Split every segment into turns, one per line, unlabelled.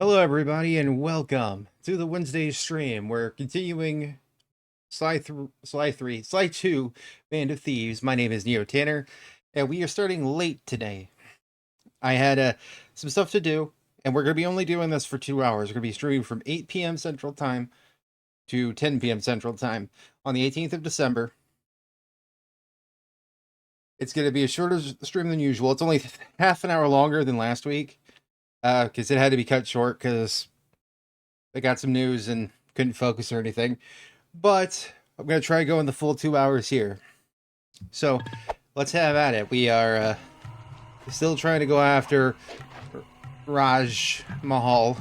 Hello, everybody, and welcome to the Wednesday stream. We're continuing Slide 2, Band of Thieves. My name is Neo Tanner, and we are starting late today. I had some stuff to do, and we're going to be only doing this for 2 hours. We're going to be streaming from 8 p.m. Central Time to 10 p.m. Central Time on the 18th of December. It's going to be a shorter stream than usual. It's only half an hour longer than last week, because it had to be cut short because I got some news and couldn't focus or anything. But I'm going to try going the full 2 hours here. So let's have at it. We are still trying to go after Raj Mahal.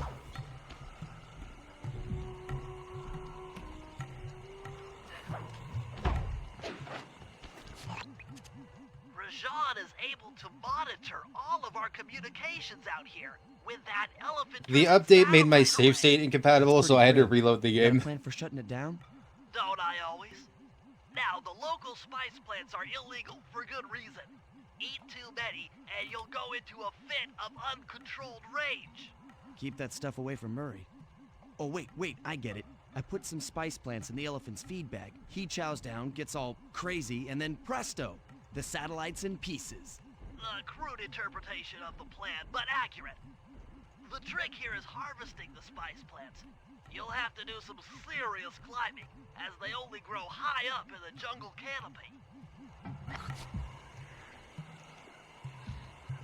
Rajan is able to monitor all of our communications out here with that elephant.
The update made my save state incompatible, so I had to reload the game.
Plan for shutting it down?
Don't I always? Now, the local spice plants are illegal for good reason. Eat too many, and you'll go into a fit of uncontrolled rage.
Keep that stuff away from Murray. Oh, wait, I get it. I put some spice plants in the elephant's feed bag. He chows down, gets all crazy, and then presto! The satellite's in pieces.
A crude interpretation of the plan, but accurate. The trick here is harvesting the spice plants. You'll have to do some serious climbing, as they only grow high up in the jungle canopy.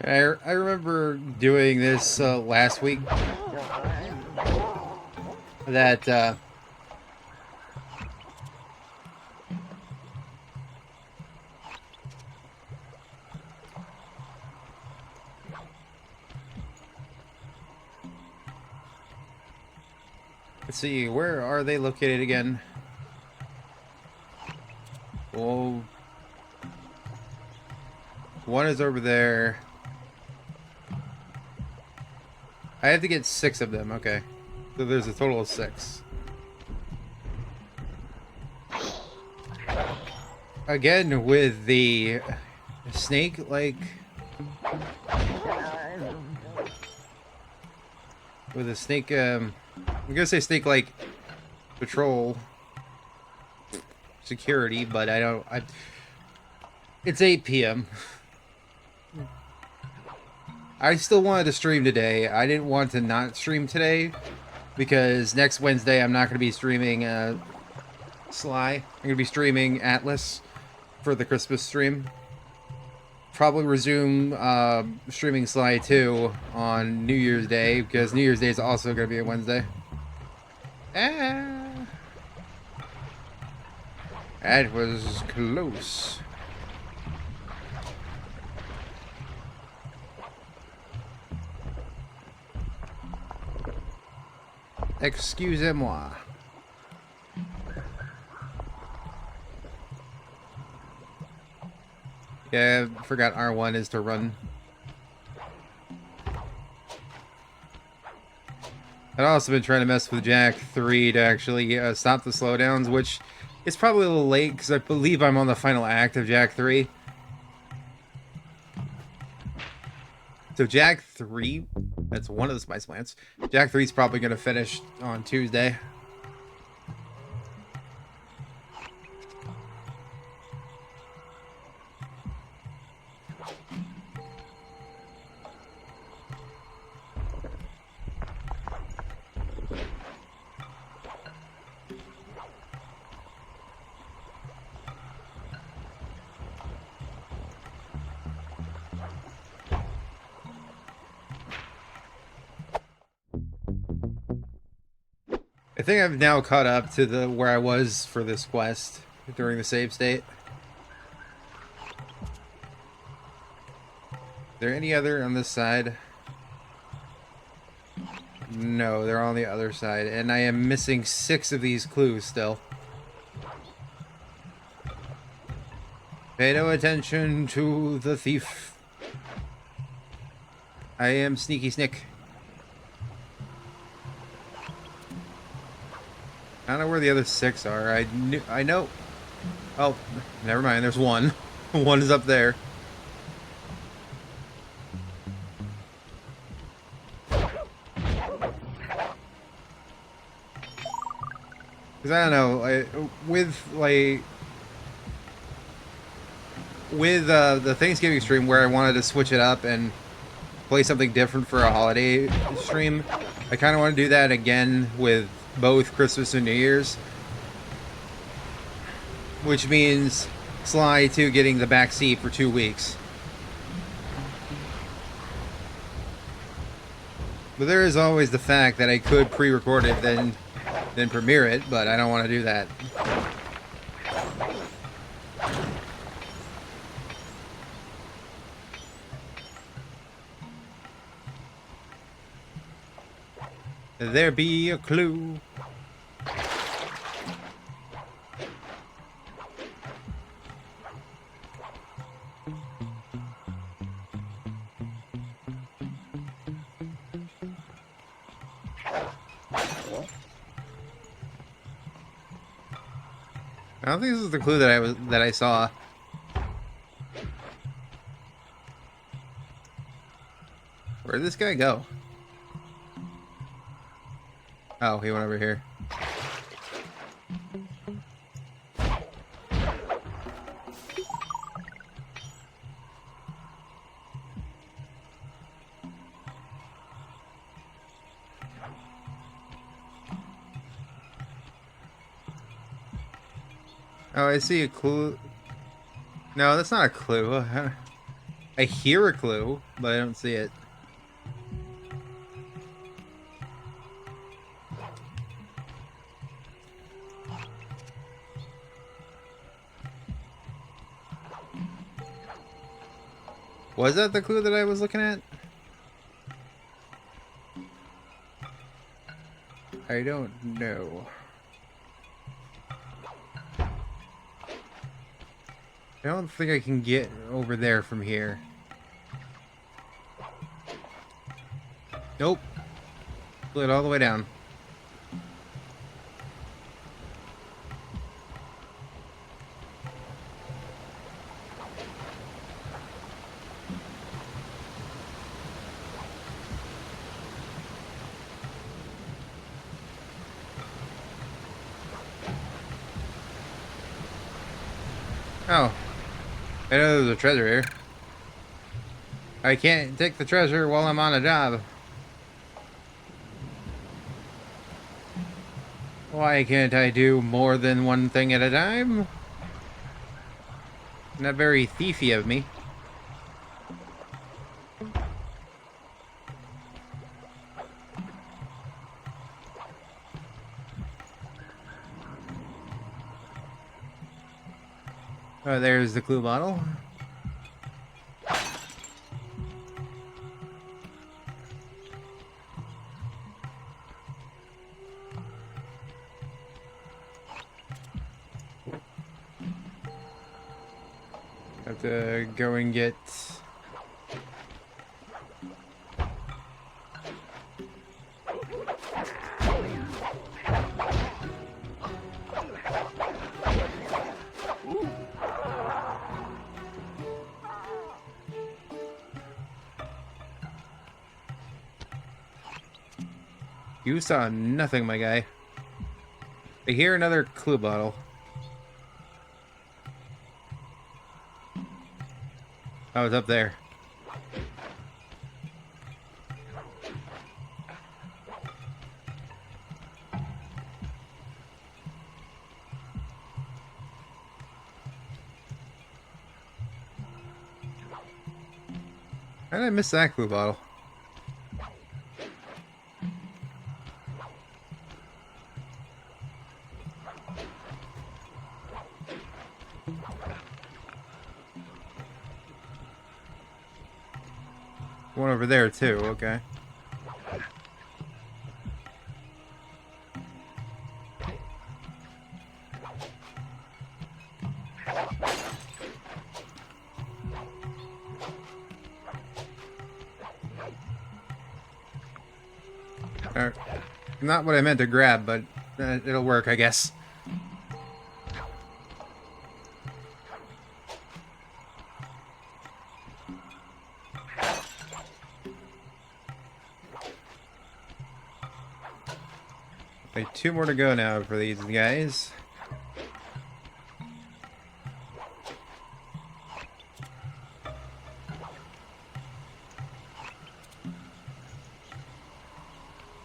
I remember doing this last week. That let's see, where are they located again? Well, one is over there. I have to get 6 of them, okay. So there's a total of 6. Again, with the snake, like... With a snake, I'm gonna say snake-like patrol security, but it's 8 p.m. I still wanted to stream today. I didn't want to not stream today because next Wednesday I'm not going to be streaming Sly. I'm going to be streaming Atlas for the Christmas stream. Probably resume streaming Sly 2 on New Year's Day because New Year's Day is also going to be a Wednesday. That was close. Excusez-moi. Yeah, I forgot R1 is to run. I've also been trying to mess with Jack 3 to actually stop the slowdowns, which is probably a little late because I believe I'm on the final act of Jack 3. So Jack 3, that's one of the spice plants. Jack 3 is probably going to finish on Tuesday. I think I've now caught up to where I was for this quest during the save state. Are there any other on this side? No, they're on the other side, and I am missing 6 of these clues still. Pay no attention to the thief. I am Sneaky Snick. I don't know where the other 6 are. I know. Oh, never mind. There's one. One is up there. Because I don't know, with the Thanksgiving stream where I wanted to switch it up and play something different for a holiday stream, I kind of want to do that again with both Christmas and New Year's, which means Sly 2 getting the back seat for 2 weeks. But there is always the fact that I could pre-record it, then premiere it, but I don't want to do that. There be a clue. I don't think this is the clue that I saw. Where'd this guy go? Oh, he went over here. Oh, I see a clue. No, that's not a clue. I hear a clue, but I don't see it. Was that the clue that I was looking at? I don't know. I don't think I can get over there from here. Nope. Split all the way down. Oh. I know there's a treasure here. I can't take the treasure while I'm on a job. Why can't I do more than one thing at a time? Not very thiefy of me. Oh, there's the clue bottle. Have to go and get... You saw nothing, my guy. I hear another clue bottle. Oh, it's up there. How did I miss that clue bottle? One over there too, okay. Not what I meant to grab, but it'll work, I guess. Okay, 2 more to go now for these guys.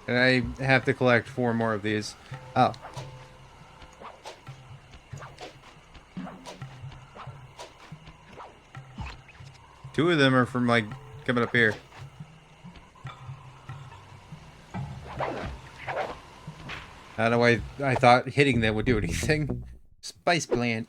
And I have to collect 4 more of these. Oh. Two of them are from, like, coming up here. I don't know why I thought hitting them would do anything. Spice plant.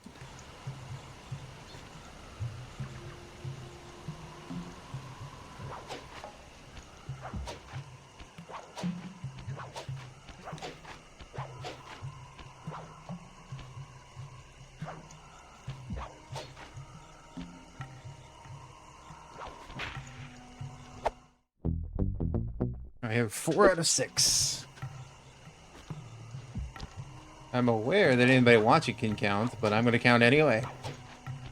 I have 4 out of 6. I'm aware that anybody watching can count, but I'm going to count anyway.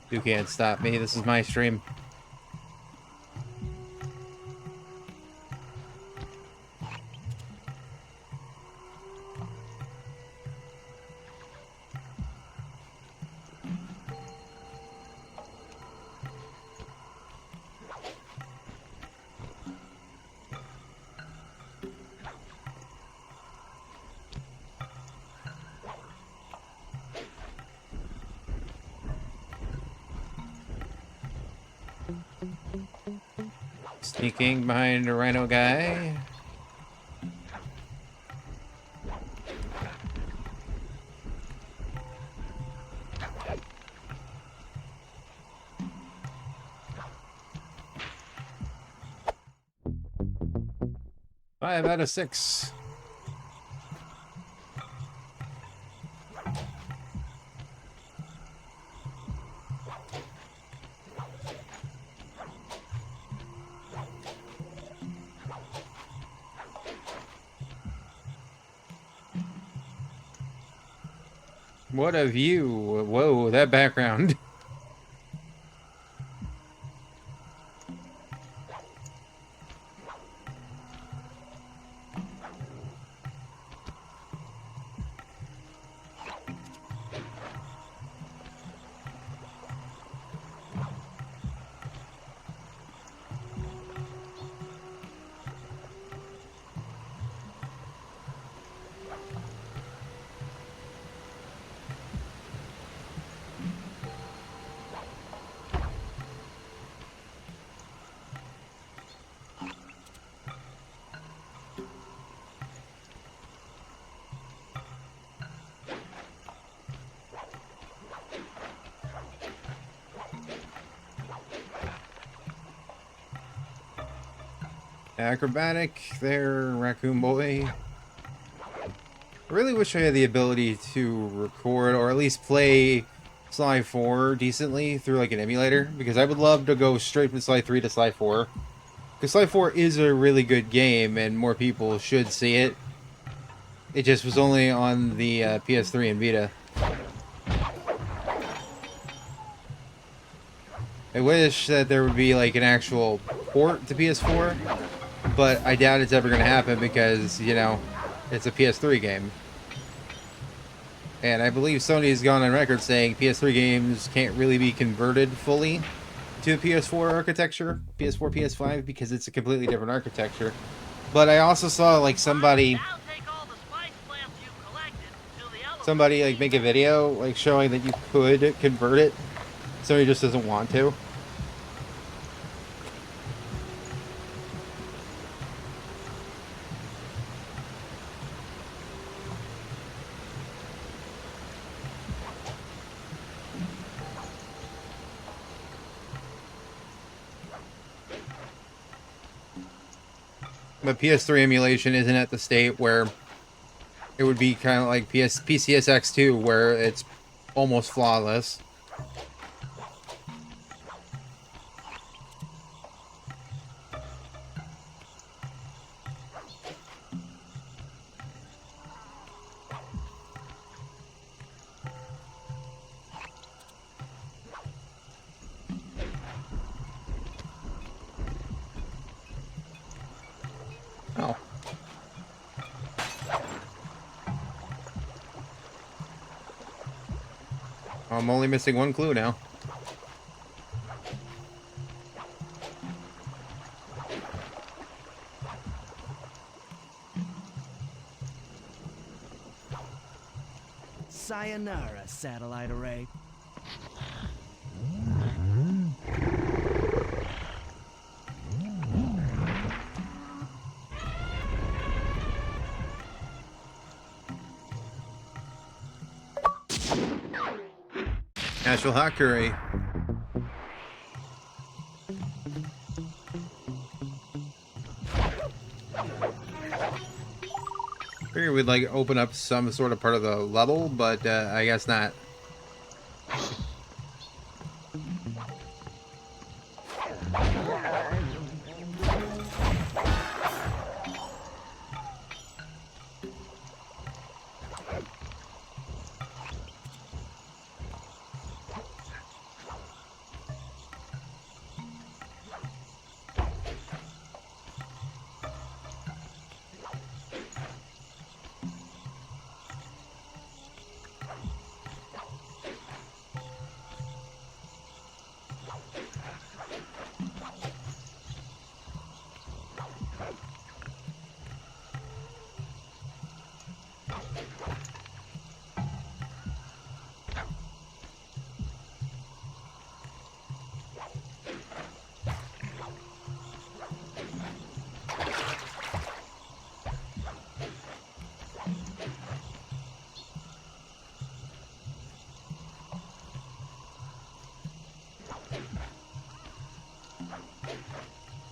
You can't stop me. This is my stream. Sneaking behind a rhino guy. Five out of 6. What a view. Whoa, that background. Acrobatic there, raccoon boy. I really wish I had the ability to record or at least play Sly 4 decently through like an emulator, because I would love to go straight from Sly 3 to Sly 4. Because Sly 4 is a really good game and more people should see it. It just was only on the PS3 and Vita. I wish that there would be like an actual port to PS4, but I doubt it's ever going to happen because, you know, it's a PS3 game. And I believe Sony's gone on record saying PS3 games can't really be converted fully to PS4 architecture, PS4, PS5, because it's a completely different architecture. But I also saw like somebody like make a video like showing that you could convert it. Sony just doesn't want to. But PS3 emulation isn't at the state where it would be kind of like PCSX2, where it's almost flawless. Oh. I'm only missing one clue now.
Sayonara, satellite array.
Natural Hackery. Figured we'd like open up some sort of part of the level, but I guess not.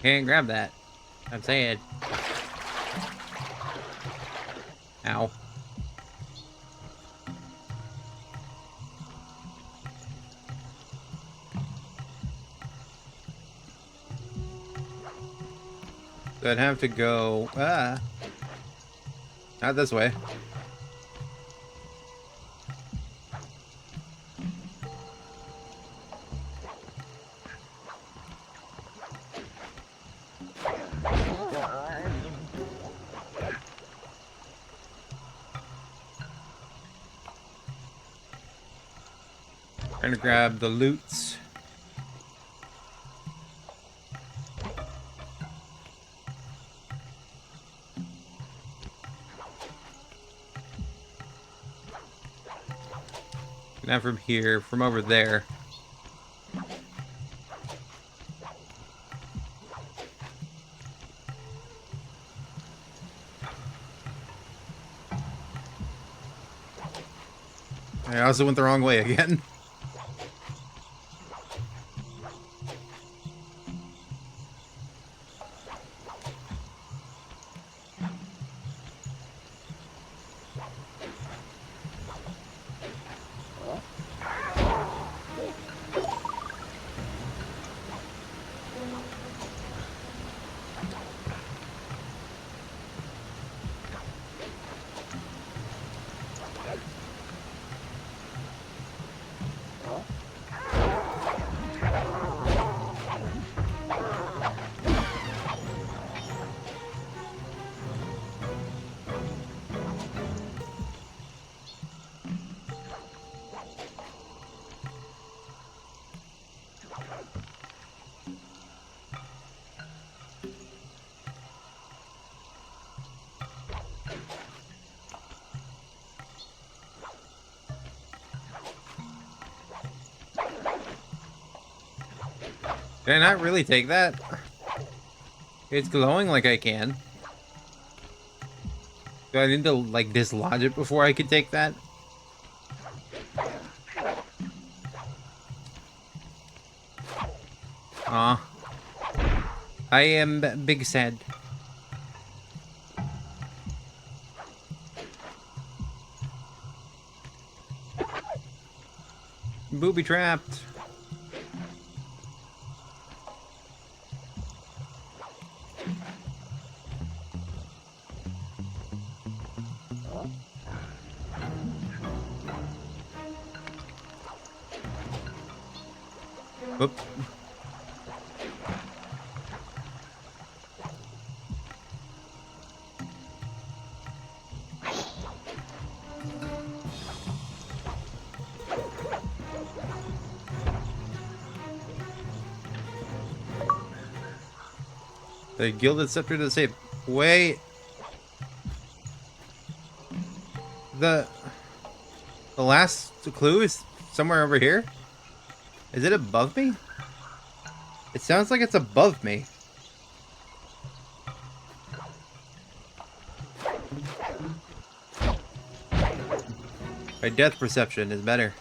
Can't grab that. I'm saying. Ow. So I'd have to go, not this way. Trying to grab the loots. Not from here, from over there. I also went the wrong way again. Can I not really take that? It's glowing like I can. Do I need to, like, dislodge it before I can take that? Aw. I am big sad. Booby trapped. Whoop. The Gilded Scepter to the safe. Wait. The last clue is somewhere over here? Is it above me? It sounds like it's above me. My depth perception is better.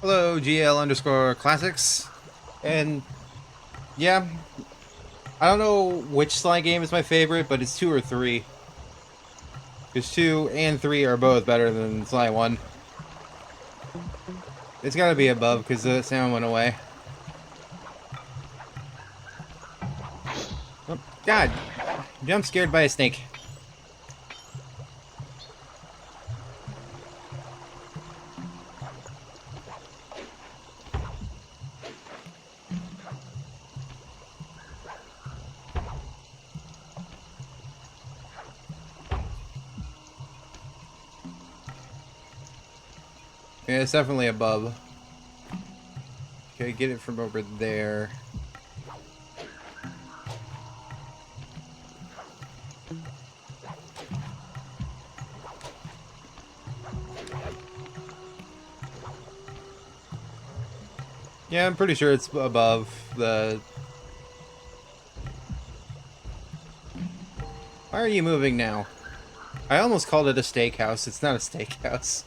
Hello, GL_classics. And yeah, I don't know which Sly game is my favorite, but it's 2 or 3. Because 2 and 3 are both better than Sly 1. It's gotta be above because the sound went away. Oh, God! Jump scared by a snake. Yeah, it's definitely above. Okay, get it from over there. Yeah, I'm pretty sure it's above the... Why are you moving now? I almost called it a steakhouse. It's not a steakhouse.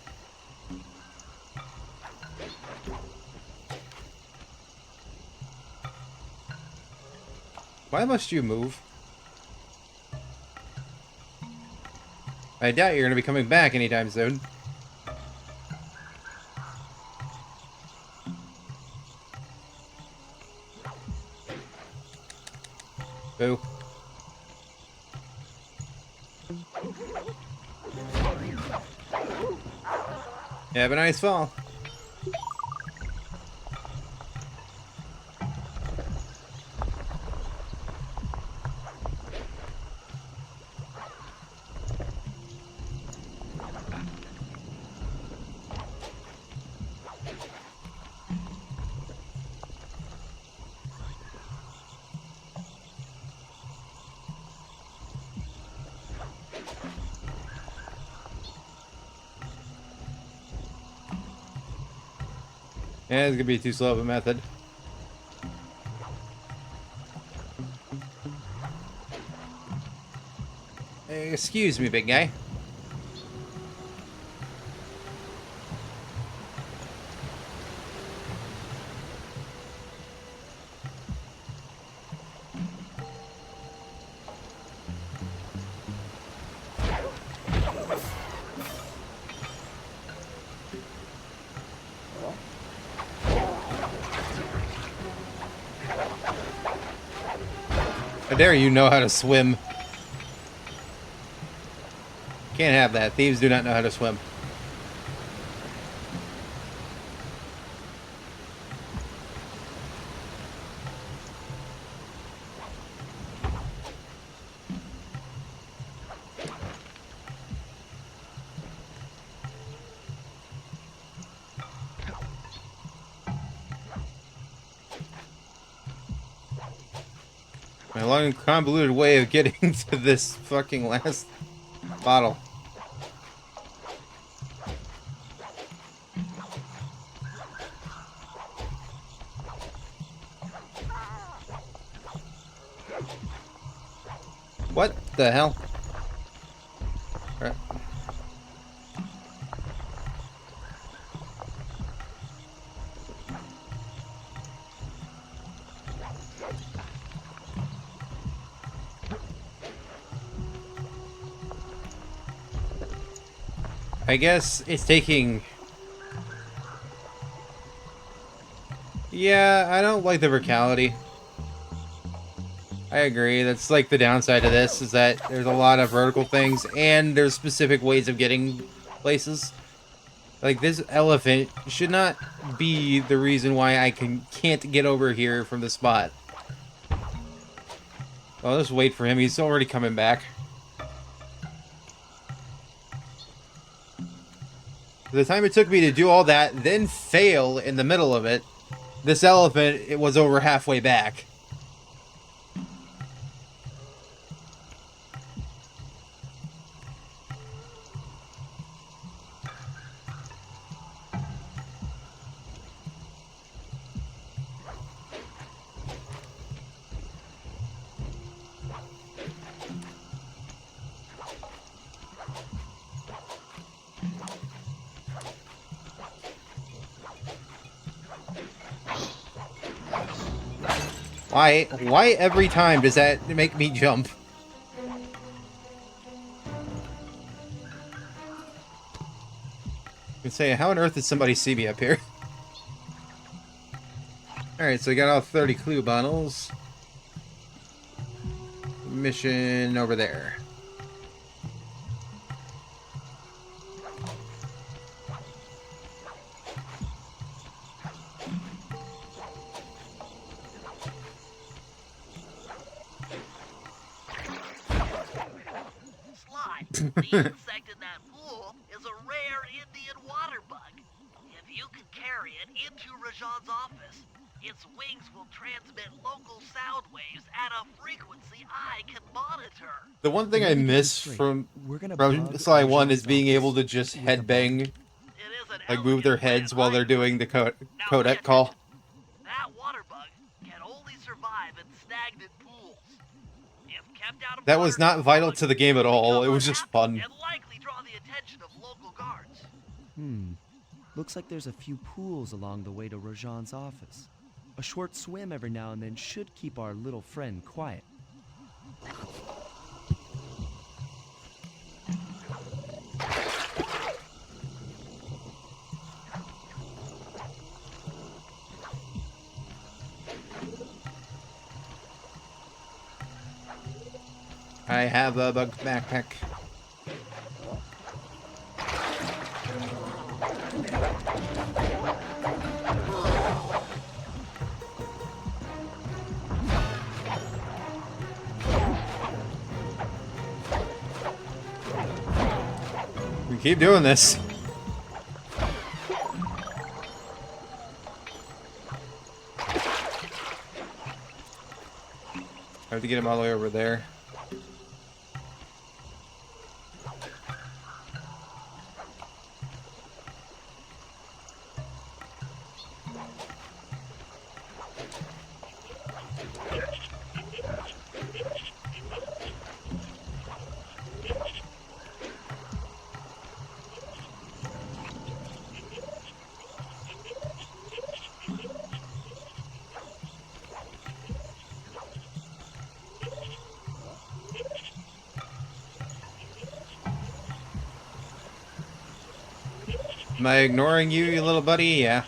Why must you move? I doubt you're going to be coming back anytime soon. Boo. Yeah, have a nice fall. Yeah, it's gonna be too slow of a method. Hey, excuse me, big guy. How dare you know how to swim? Can't have that. Thieves do not know how to swim. My long and convoluted way of getting to this fucking last bottle. What the hell? Right. I guess it's taking... Yeah, I don't like the verticality. I agree. That's like the downside of this, is that there's a lot of vertical things, and there's specific ways of getting places. Like, this elephant should not be the reason why I can't get over here from the spot. I'll just wait for him. He's already coming back. The time it took me to do all that, then fail in the middle of it, this elephant, it was over halfway back. Why? Why every time does that make me jump? I can say, how on earth did somebody see me up here? Alright, so we got all 30 clue bottles. Mission over there.
Sly, the insect in that pool is a rare Indian water bug. If you can carry it into Rajan's office, its wings will transmit local sound waves at a frequency I can monitor.
The one thing I miss from Sly 1 is being able to just headbang,
It is an
like move their
elegant plan,
heads while
right?
they're doing the
Now
codec
pay
call.
attention. That water bug can only survive in stagnant pools. If kept out of
That
water
was not
too
vital
long,
to the game at all. It
become
was just
unhappy
fun.
and likely draw the attention of local guards.
Looks like there's a few pools along the way to Rajan's office. A short swim every now and then should keep our little friend quiet.
I have a bug backpack. We keep doing this. I have to get him all the way over there. Am I ignoring you, you little buddy? Yeah.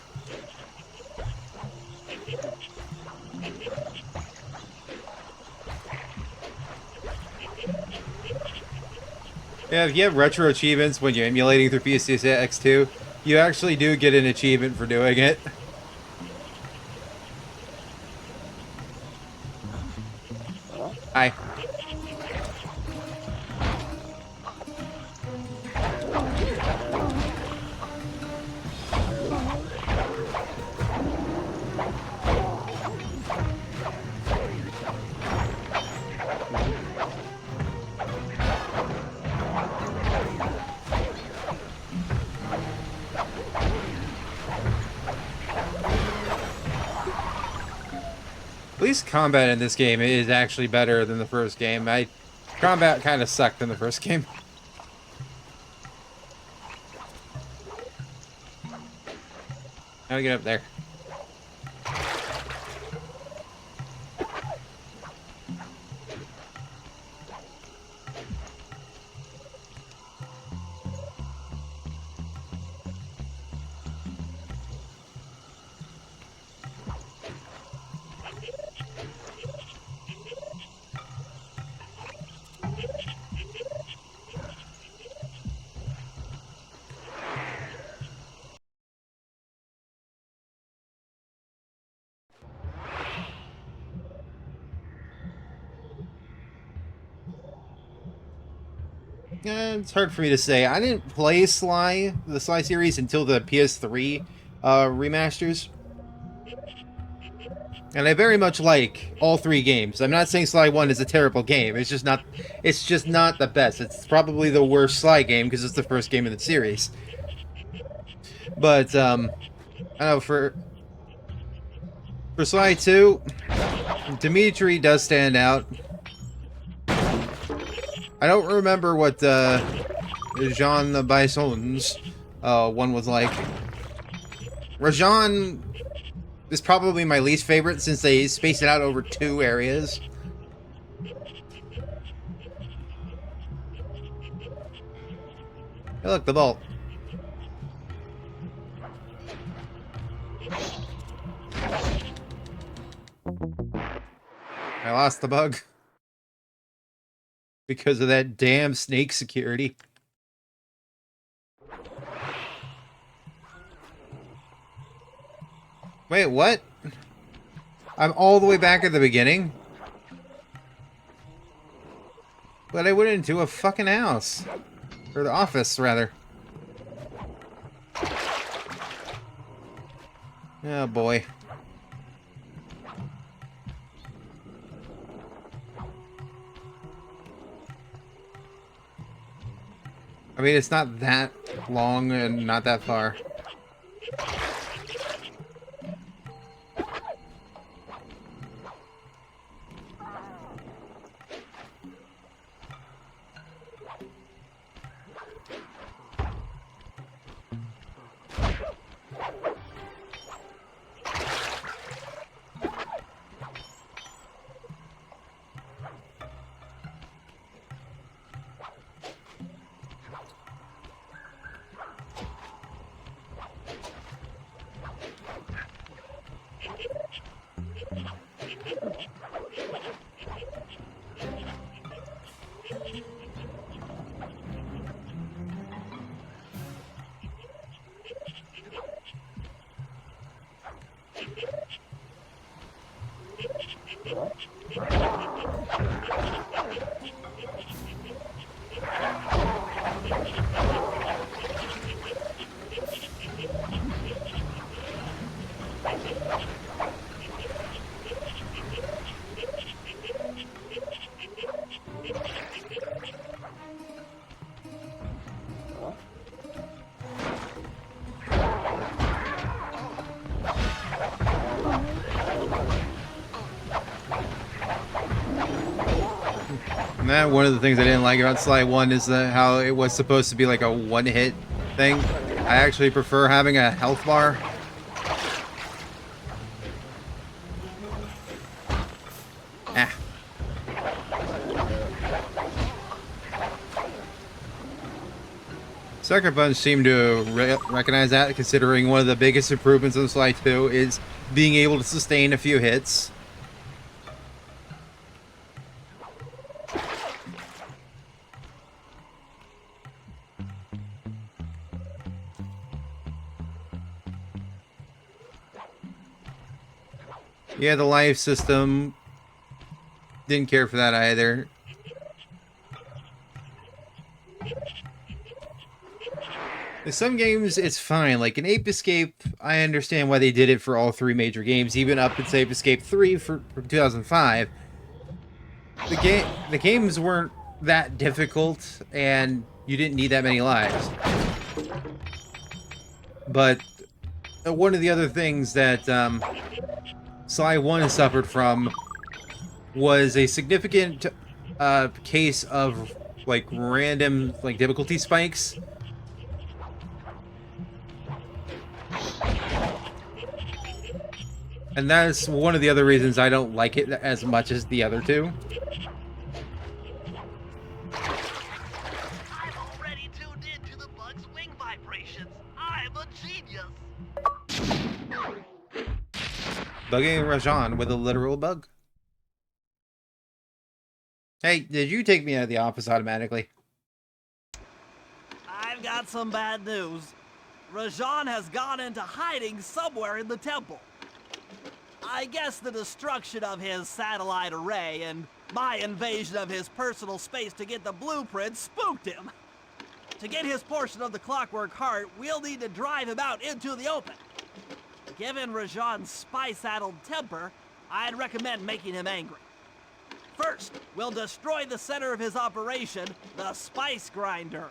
Yeah, if you have retro achievements when you're emulating through PS2, you actually do get an achievement for doing it. Hi. At least combat in this game is actually better than the first game. Combat kind of sucked in the first game. How do we get up there? It's hard for me to say. I didn't play the Sly series until the PS3 remasters. And I very much like all three games. I'm not saying Sly 1 is a terrible game. It's just not the best. It's probably the worst Sly game because it's the first game in the series. But I don't know, for Sly 2, Dimitri does stand out. I don't remember what Jean the Bison's one was like. Rajan This is probably my least favorite since they space it out over 2 areas. Hey, look, the vault. I lost the bug. Because of that damn snake security. Wait, what? I'm all the way back at the beginning? But I went into a fucking house. Or the office, rather. Oh, boy. I mean, it's not that long and not that far. And that one of the things I didn't like about Sly 1 is how it was supposed to be like a one-hit thing. I actually prefer having a health bar. Ah. Sucker Punch seemed to recognize that, considering one of the biggest improvements on Sly 2 is being able to sustain a few hits. Yeah, the life system, didn't care for that either. In some games, it's fine. Like in Ape Escape, I understand why they did it for all 3 major games, even up to Ape Escape 3 from 2005. The games weren't that difficult, and you didn't need that many lives. But one of the other things that Sly 1 suffered from was a significant case of like random like difficulty spikes. And that's one of the other reasons I don't like it as much as the other 2.
I'm already tuned into the bug's wing vibrations. I'm a genius.
Bugging Rajan with a literal bug. Hey, did you take me out of the office automatically?
I've got some bad news. Rajan has gone into hiding somewhere in the temple. I guess the destruction of his satellite array and my invasion of his personal space to get the blueprint spooked him. To get his portion of the Clockwork Heart, we'll need to drive him out into the open. Given Rajan's spy-saddled temper, I'd recommend making him angry. First, we'll destroy the center of his operation, the Spice Grinder.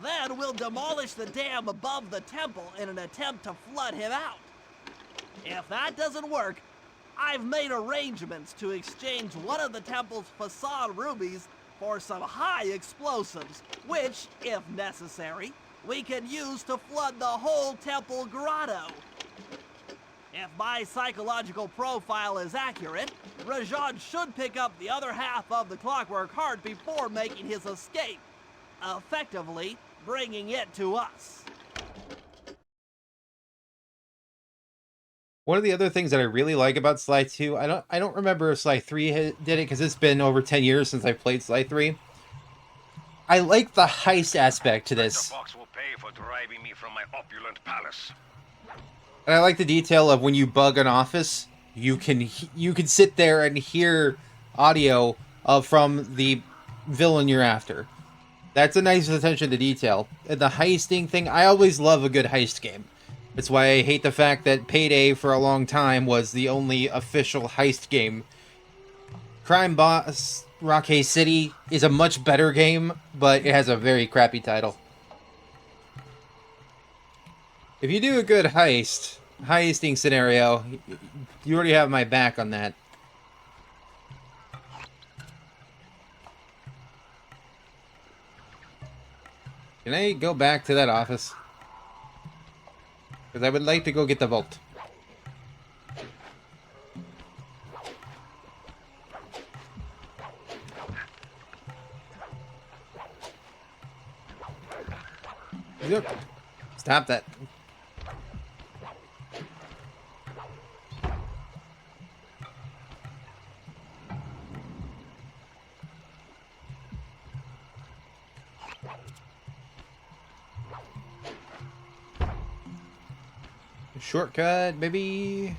Then we'll demolish the dam above the temple in an attempt to flood him out. If that doesn't work, I've made arrangements to exchange one of the temple's facade rubies for some high explosives, which, if necessary, we can use to flood the whole temple grotto. If my psychological profile is accurate, Rajad should pick up the other half of the Clockwork Heart before making his escape, effectively bringing it to us.
One of the other things that I really like about Sly 2, I don't remember if Sly 3 did it because it's been over 10 years since I played Sly 3. I like the heist aspect to this.
Fox will pay for driving me from my opulent palace.
And I like the detail of when you bug an office, you can sit there and hear audio from the villain you're after. That's a nice attention to detail. And the heisting thing, I always love a good heist game. That's why I hate the fact that Payday for a long time was the only official heist game. Crime Boss Rockay City is a much better game, but it has a very crappy title. If you do a good heisting scenario, you already have my back on that. Can I go back to that office? Because I would like to go get the vault. Yep. Stop that. Shortcut, baby.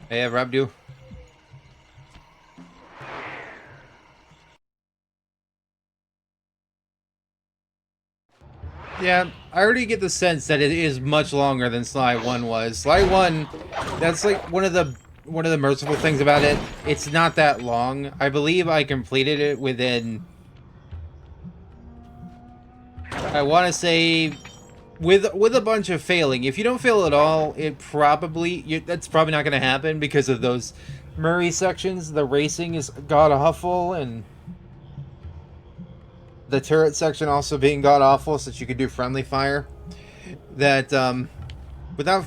Hey, I've robbed you. Yeah, I already get the sense that it is much longer than Sly 1 was. Sly 1, that's like one of the merciful things about it. It's not that long. I believe I completed it within, I want to say, with a bunch of failing. If you don't fail at all, it probably that's probably not going to happen because of those Murray sections. The racing is god awful, and the turret section also being god awful, since you could do friendly fire. That without,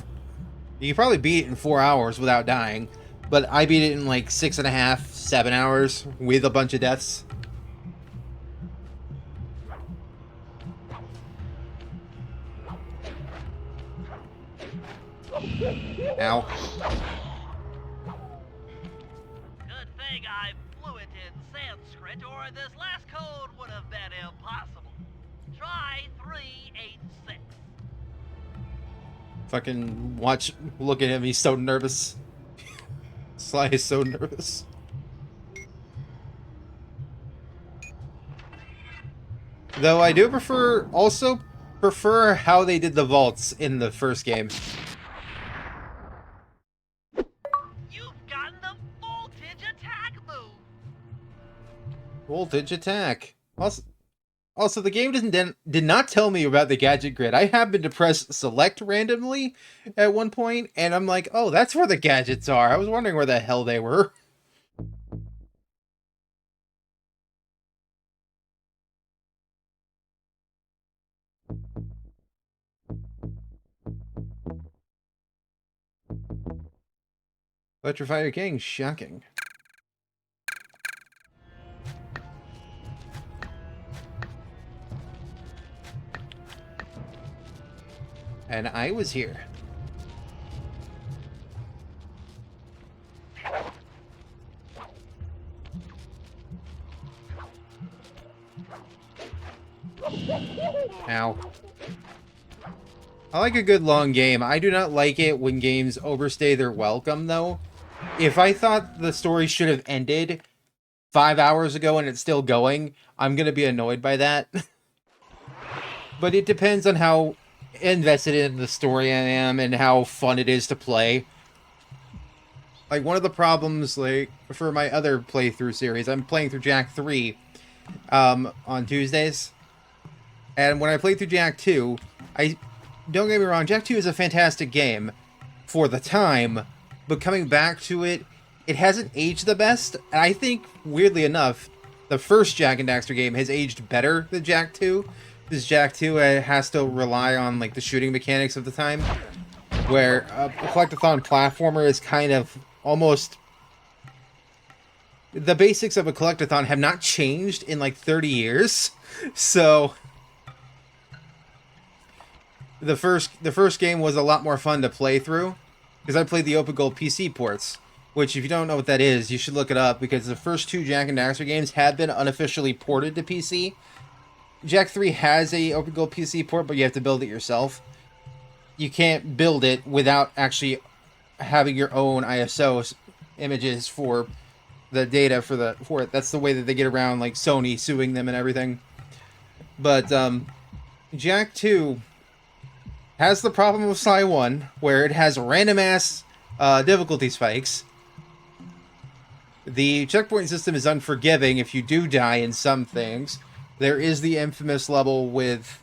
you could probably beat it in 4 hours without dying, but I beat it in like 6.5, 7 hours with a bunch of deaths. Ow.
Good thing I'm fluent in Sanskrit, or this last code would have been impossible. Try 386.
Fucking look at him, he's so nervous. Sly is so nervous. Though I do prefer how they did the vaults in the first game. Voltage attack. Also, the game did not tell me about the gadget grid. I happened to press select randomly at one point, and I'm like, oh, that's where the gadgets are. I was wondering where the hell they were. Electrifier King, shocking. And I was here. Ow. I like a good long game. I do not like it when games overstay their welcome, though. If I thought the story should have ended 5 hours ago and it's still going, I'm gonna be annoyed by that. But it depends on how invested in the story I am and how fun it is to play. Like, one of the problems, like, for my other playthrough series, I'm playing through Jak 3 on Tuesdays. And when I played through Jak 2, don't get me wrong, Jak 2 is a fantastic game for the time, but coming back to it, it hasn't aged the best. And I think, weirdly enough, the first Jak and Daxter game has aged better than Jak 2. Because Jak 2 has to rely on like the shooting mechanics of the time, where a collectathon platformer is kind of almost... The basics of a collectathon have not changed in like 30 years. So the first game was a lot more fun to play through, because I played the Open Gold PC ports, which, if you don't know what that is, you should look it up, because the first two Jak and Daxter games have been unofficially ported to PC. Jak 3 has a Open Gold PC port, but you have to build it yourself. You can't build it without actually having your own ISO images for the data for it. That's the way that they get around like Sony suing them and everything. But Jak 2 has the problem of Sly 1, where it has random ass difficulty spikes. The checkpoint system is unforgiving if you do die in some things. There is the infamous level with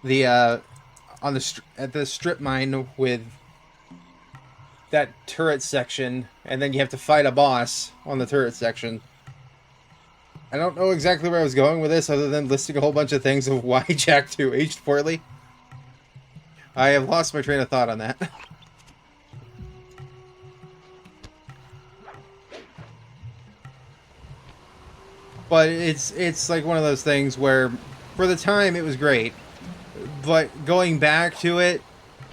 the at the strip mine with that turret section, and then you have to fight a boss on the turret section. I don't know exactly where I was going with this, other than listing a whole bunch of things of why Jak 2 aged poorly. I have lost my train of thought on that. But it's like one of those things where, for the time, it was great. But going back to it,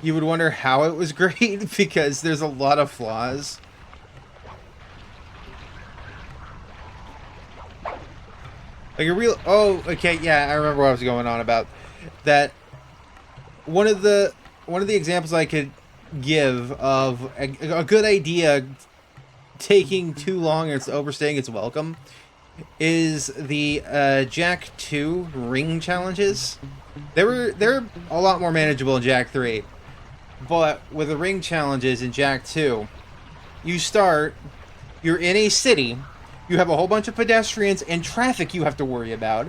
you would wonder how it was great, because there's a lot of flaws. Like a real... Oh, okay, yeah, I remember what I was going on about. That one of the examples I could give of a good idea taking too long and it's overstaying its welcome is the Jak 2 ring challenges. They're a lot more manageable in Jak 3. But with the ring challenges in Jak 2, you're in a city, you have a whole bunch of pedestrians and traffic you have to worry about.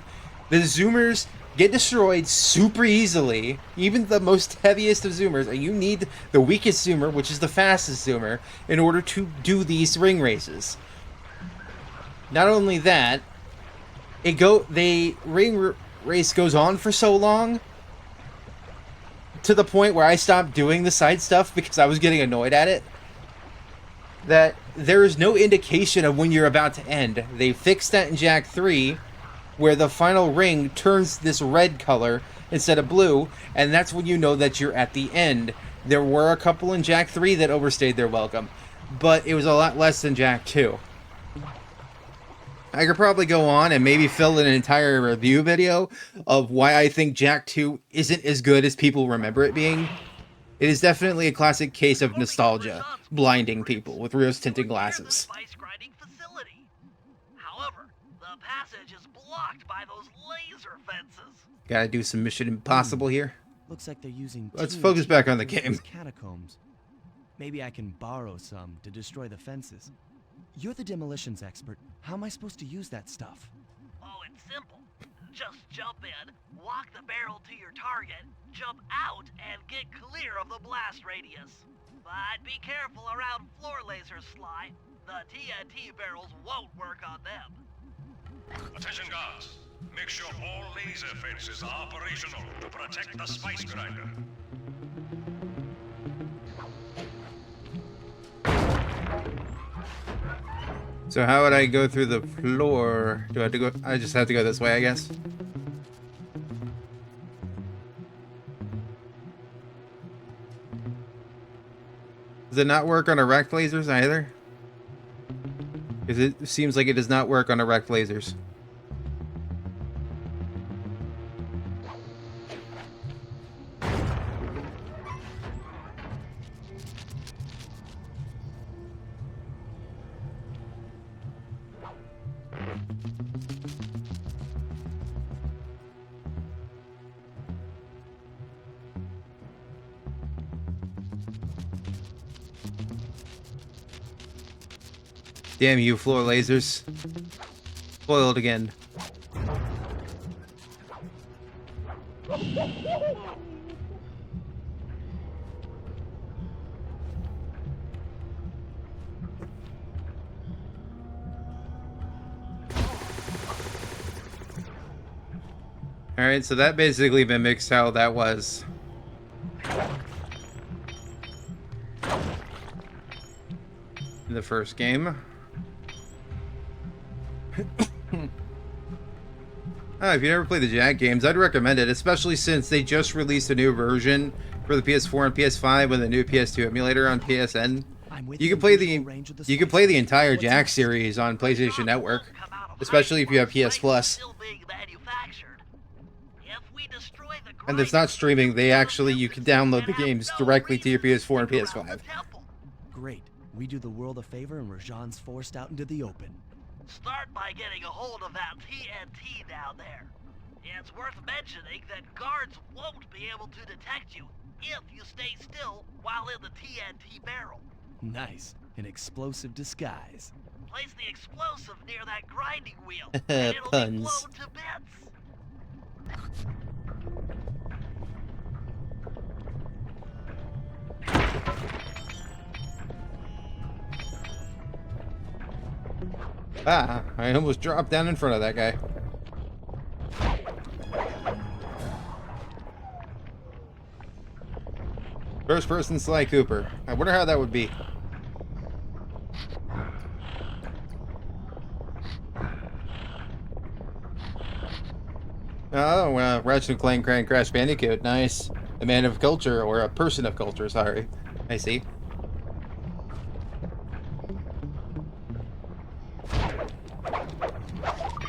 The zoomers get destroyed super easily, even the most heaviest of zoomers, and you need the weakest zoomer, which is the fastest zoomer, in order to do these ring races. Not only that, the ring race goes on for so long, to the point where I stopped doing the side stuff because I was getting annoyed at it, that there is no indication of when you're about to end. They fixed that in Jak 3, where the final ring turns this red color instead of blue, and that's when you know that you're at the end. There were a couple in Jak 3 that overstayed their welcome, but it was a lot less than Jak 2. I could probably go on and maybe fill in an entire review video of why I think Jak 2 isn't as good as people remember it being. It is definitely a classic case of nostalgia, blinding people with rose-tinted glasses.
However, the passage is blocked by those laser fences.
Gotta do some Mission Impossible here.
Looks like they're using
Let's
TNT
focus back on the
for these
game.
catacombs. Maybe I can borrow some to destroy the fences. You're the demolitions expert. How am I supposed to use that stuff?
Oh, it's simple. Just jump in, walk the barrel to your target, jump out, and get clear of the blast radius. But be careful around floor lasers, Sly. The TNT barrels won't work on them.
Attention guards. Make sure all laser fences are operational to protect the spice grinder.
So how would I go through the floor? Do I have to go? I just have to go this way, I guess. Does it not work on erect lasers either? Because it seems like it does not work on erect lasers. Damn you, floor lasers. Spoiled again. Alright, so that basically mimics how that was. In the first game. If you never played the Jack games, I'd recommend it, especially since they just released a new version for the PS4 and PS5 with a new PS2 emulator on PSN. You can play the entire Jack series on PlayStation Network, especially if you have PS Plus. And it's not streaming, you can download the games directly to your PS4 and PS5.
Great. We do the world a favor and Rajan's forced out into the open.
Start by getting a hold of that TNT down there. It's worth mentioning that guards won't be able to detect you if you stay still while in the TNT barrel.
Nice. An explosive disguise.
Place the explosive near that grinding wheel, and it'll be blown to bits.
Ah, I almost dropped down in front of that guy. First person Sly Cooper. I wonder how that would be. Oh, Ratchet & Clank Crash Bandicoot. Nice. A man of culture, or a person of culture, sorry. I see.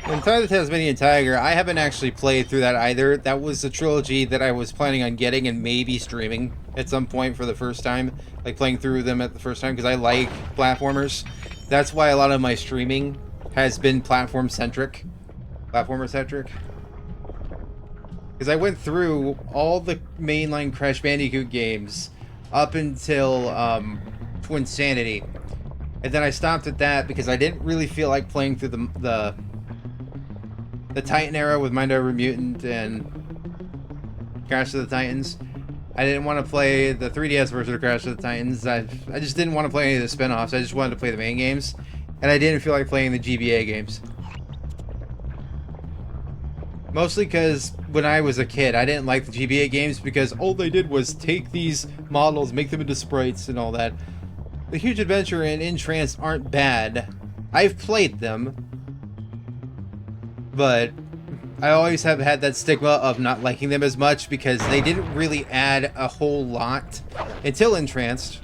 And Time of the Tasmanian Tiger, I haven't actually played through that either. That was a trilogy that I was planning on getting and maybe streaming at some point for the first time. Like playing through them at the first time, because I like platformers. That's why a lot of my streaming has been platformer-centric. Because I went through all the mainline Crash Bandicoot games up until Twinsanity. And then I stopped at that because I didn't really feel like playing through the Titan era with Mind Over Mutant and Crash of the Titans. I didn't want to play the 3DS version of Crash of the Titans. I just didn't want to play any of the spin-offs. I just wanted to play the main games. And I didn't feel like playing the GBA games. Mostly because when I was a kid, I didn't like the GBA games because all they did was take these models, make them into sprites and all that. The Huge Adventure and Entranced aren't bad. I've played them. But I always have had that stigma of not liking them as much because they didn't really add a whole lot until Entranced.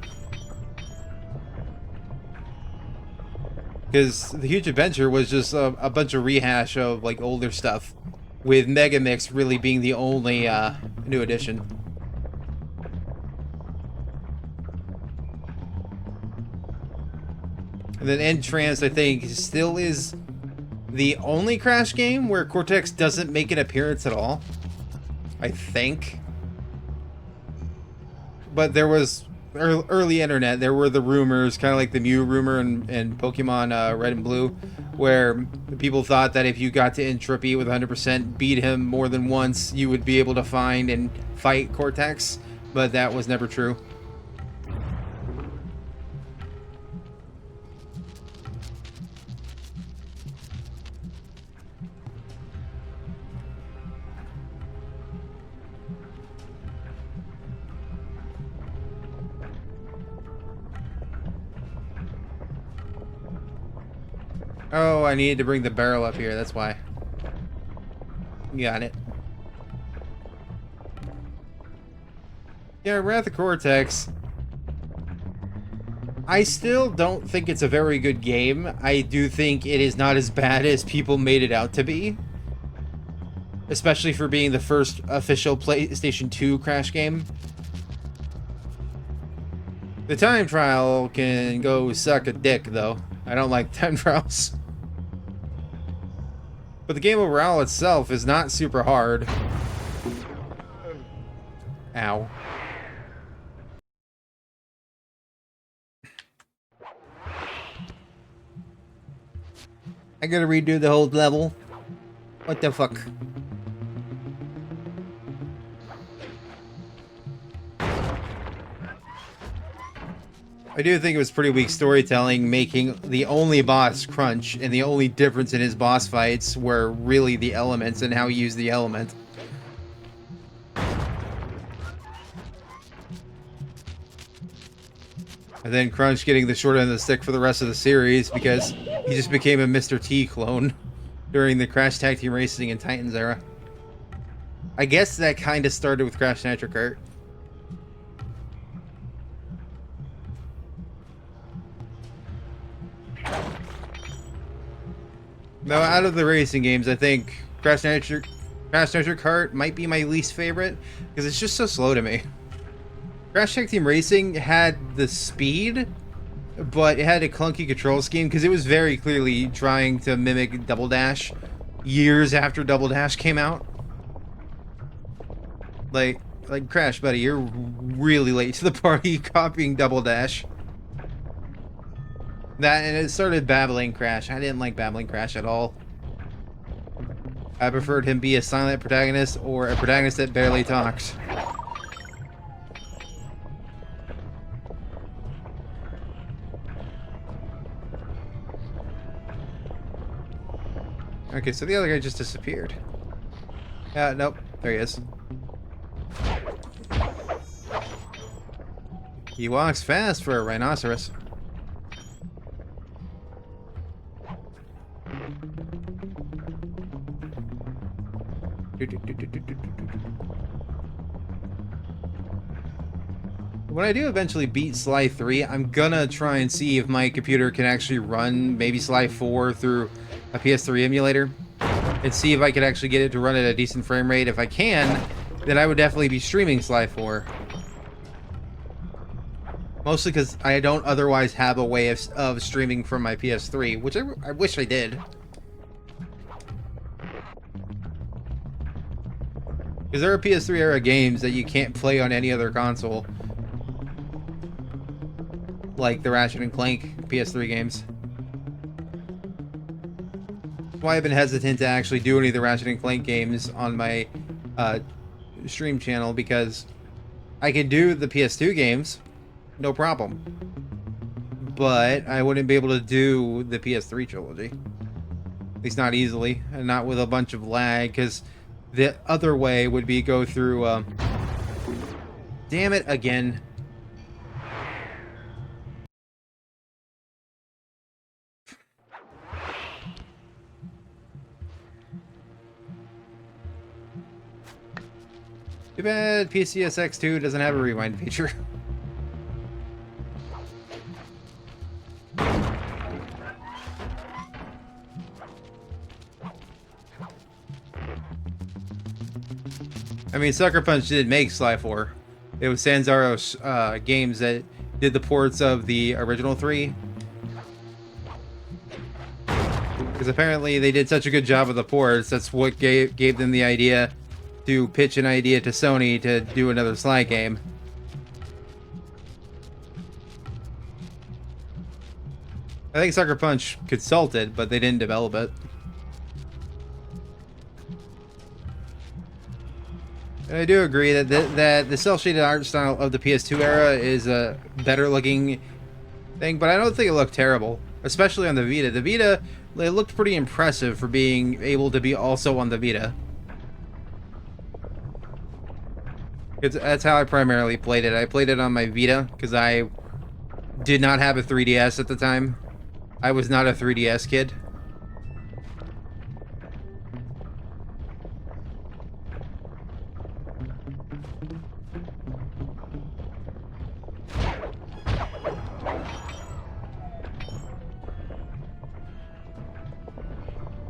Because the Huge Adventure was just a bunch of rehash of like older stuff, with Mega Mix really being the only new addition. And then Entranced, I think, still is the only Crash game where Cortex doesn't make an appearance at all. I think. But there was early internet, there were the rumors, kind of like the Mew rumor in Pokemon Red and Blue, where people thought that if you got to Entropy with 100%, beat him more than once, you would be able to find and fight Cortex. But that was never true. Oh, I needed to bring the barrel up here, that's why. Got it. Yeah, Wrath of Cortex. I still don't think it's a very good game. I do think it is not as bad as people made it out to be. Especially for being the first official PlayStation 2 Crash game. The time trial can go suck a dick, though. I don't like time trials. But the game overall itself is not super hard. Ow. I gotta redo the whole level. What the fuck? I do think it was pretty weak storytelling, making the only boss Crunch, and the only difference in his boss fights were really the elements and how he used the element. And then Crunch getting the short end of the stick for the rest of the series because he just became a Mr. T clone during the Crash Tag Team Racing and Titans era. I guess that kind of started with Crash Nitro Kart. Now, out of the racing games, I think Crash Nitro Kart might be my least favorite because it's just so slow to me. Crash Tag Team Racing had the speed, but it had a clunky control scheme because it was very clearly trying to mimic Double Dash years after Double Dash came out. Like Crash, buddy, you're really late to the party copying Double Dash. That, and it started babbling Crash. I didn't like babbling Crash at all. I preferred him be a silent protagonist or a protagonist that barely talked. Okay, so the other guy just disappeared. Nope. There he is. He walks fast for a rhinoceros. When I do eventually beat Sly 3, I'm gonna try and see if my computer can actually run maybe Sly 4 through a PS3 emulator and see if I could actually get it to run at a decent frame rate. If I can, then I would definitely be streaming Sly 4. Mostly because I don't otherwise have a way of streaming from my PS3, which I wish I did. Because there are PS3 era games that you can't play on any other console. Like the Ratchet and Clank PS3 games. That's why I've been hesitant to actually do any of the Ratchet and Clank games on my stream channel, because I can do the PS2 games, no problem. But I wouldn't be able to do the PS3 trilogy. At least not easily, and not with a bunch of lag, because the other way would be go through, damn it, again. Too bad PCSX 2 doesn't have a rewind feature. I mean, Sucker Punch did make Sly 4. It was Sanzaro's games that did the ports of the original 3. Because apparently they did such a good job of the ports, that's what gave them the idea to pitch an idea to Sony to do another Sly game. I think Sucker Punch consulted, but they didn't develop it. And I do agree that the cel-shaded art style of the PS2 era is a better looking thing, but I don't think it looked terrible, especially on the Vita. The Vita, it looked pretty impressive for being able to be also on the Vita. That's how I primarily played it. I played it on my Vita because I did not have a 3DS at the time. I was not a 3DS kid.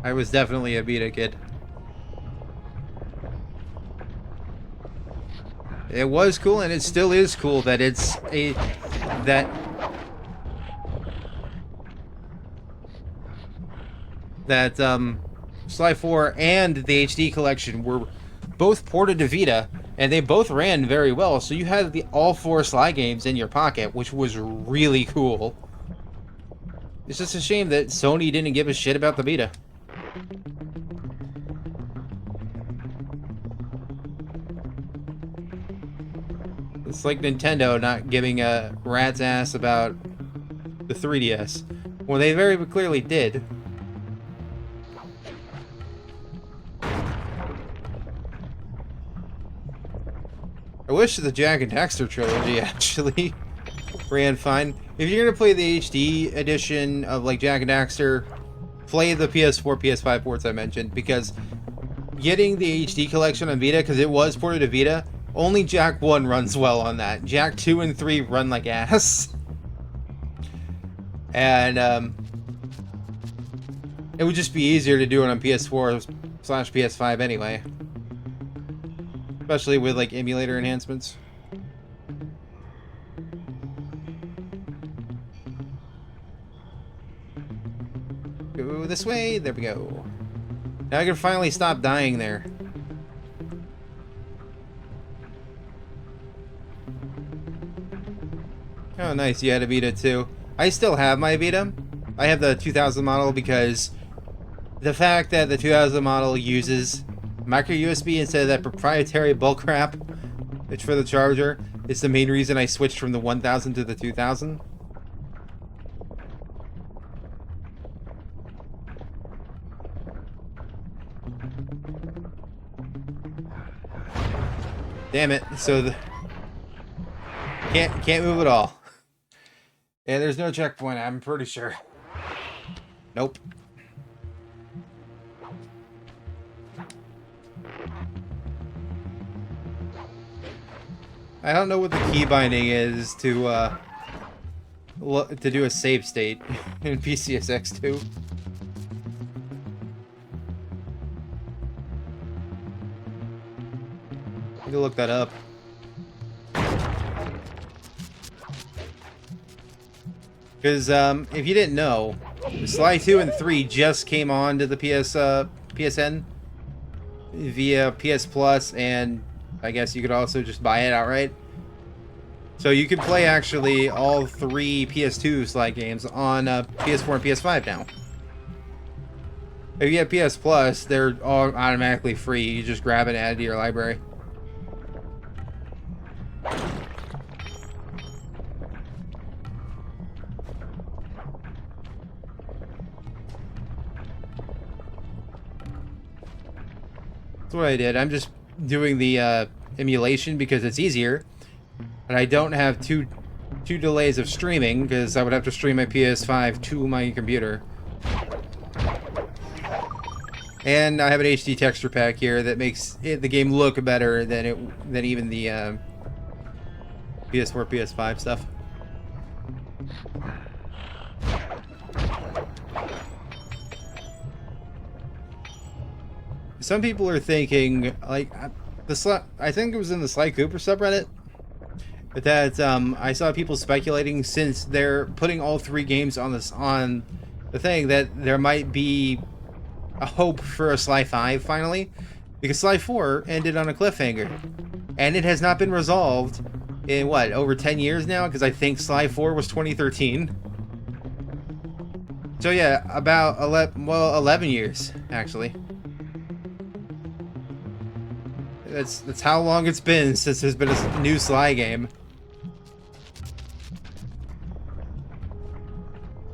I was definitely a Vita kid. It was cool, and it still is cool that it's that Sly 4 and the HD collection were both ported to Vita, and they both ran very well. So you had all 4 Sly games in your pocket, which was really cool. It's just a shame that Sony didn't give a shit about the Vita. It's like Nintendo not giving a rat's ass about the 3DS. Well, they very clearly did. I wish the Jack and Daxter trilogy, actually. ran fine. If you're gonna play the HD edition of like Jak and Daxter, play the PS4, PS5 ports I mentioned, because getting the HD collection on Vita, because it was ported to Vita, only Jak 1 runs well on that. Jak 2 and 3 run like ass. And it would just be easier to do it on PS4/PS5 anyway. Especially with like emulator enhancements. Go this way, there we go. Now I can finally stop dying there. Oh nice, you had a Vita too. I still have my Vita. I have the 2000 model because the fact that the 2000 model uses micro USB instead of that proprietary bullcrap it's for the charger is the main reason I switched from the 1000 to the 2000. Damn it! So the can't move at all. Yeah, there's no checkpoint. I'm pretty sure. Nope. I don't know what the key binding is to do a save state in PCSX2. Need to look that up. Because if you didn't know, Sly 2 and 3 just came on to the PSN via PS Plus, and I guess you could also just buy it outright. So you can play actually all 3 PS2 Sly games on PS4 and PS5 now. If you have PS Plus, they're all automatically free. You just grab it and add it to your library. That's what I did. I'm just doing the emulation because it's easier, and I don't have two delays of streaming because I would have to stream my PS5 to my computer. And I have an HD texture pack here that makes the game look better than even the PS4, PS5 stuff. Some people are thinking, like, I think it was in the Sly Cooper subreddit, that I saw people speculating, since they're putting all 3 games on the thing, that there might be a hope for a Sly 5 finally, because Sly 4 ended on a cliffhanger, and it has not been resolved in what, over 10 years now, because I think Sly 4 was 2013. So yeah, about 11 years actually. That's how long it's been since there's been a new Sly game.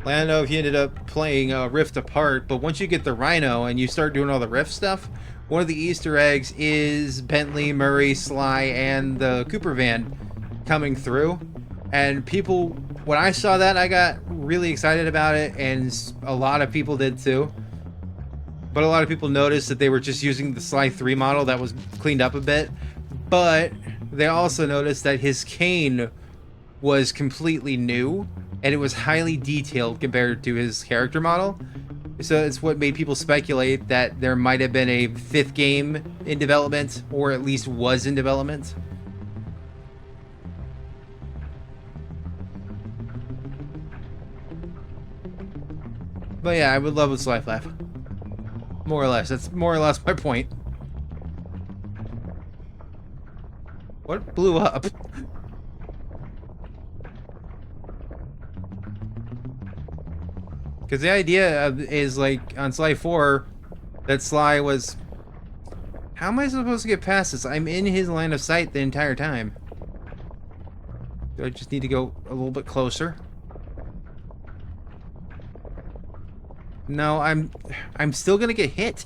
I don't know if you ended up playing Rift Apart, but once you get the Rhino and you start doing all the Rift stuff, one of the Easter eggs is Bentley, Murray, Sly, and the Cooper van coming through. And people, when I saw that, I got really excited about it, and a lot of people did too. But a lot of people noticed that they were just using the Sly 3 model that was cleaned up a bit. But they also noticed that his cane was completely new, and it was highly detailed compared to his character model. So it's what made people speculate that there might have been a 5th game in development, or at least was in development. But yeah, I would love a Sly 5. More or less. That's more or less my point. What blew up? Because the idea is, like, on Sly 4, that Sly was... How am I supposed to get past this? I'm in his line of sight the entire time. Do I just need to go a little bit closer? No, I'm still gonna get hit.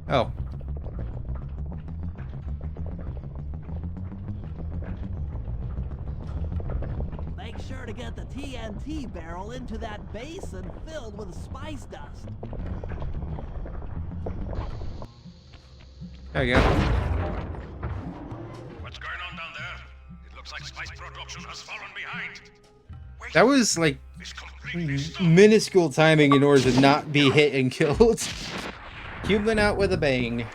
Oh.
Make sure to get the TNT barrel into that basin filled with spice dust.
There you go.
What's going on down there? It looks like spice production has fallen behind. Wait,
That was like
it's completely stopped.
minuscule timing in order to not be hit and killed. Cuban out with a bang.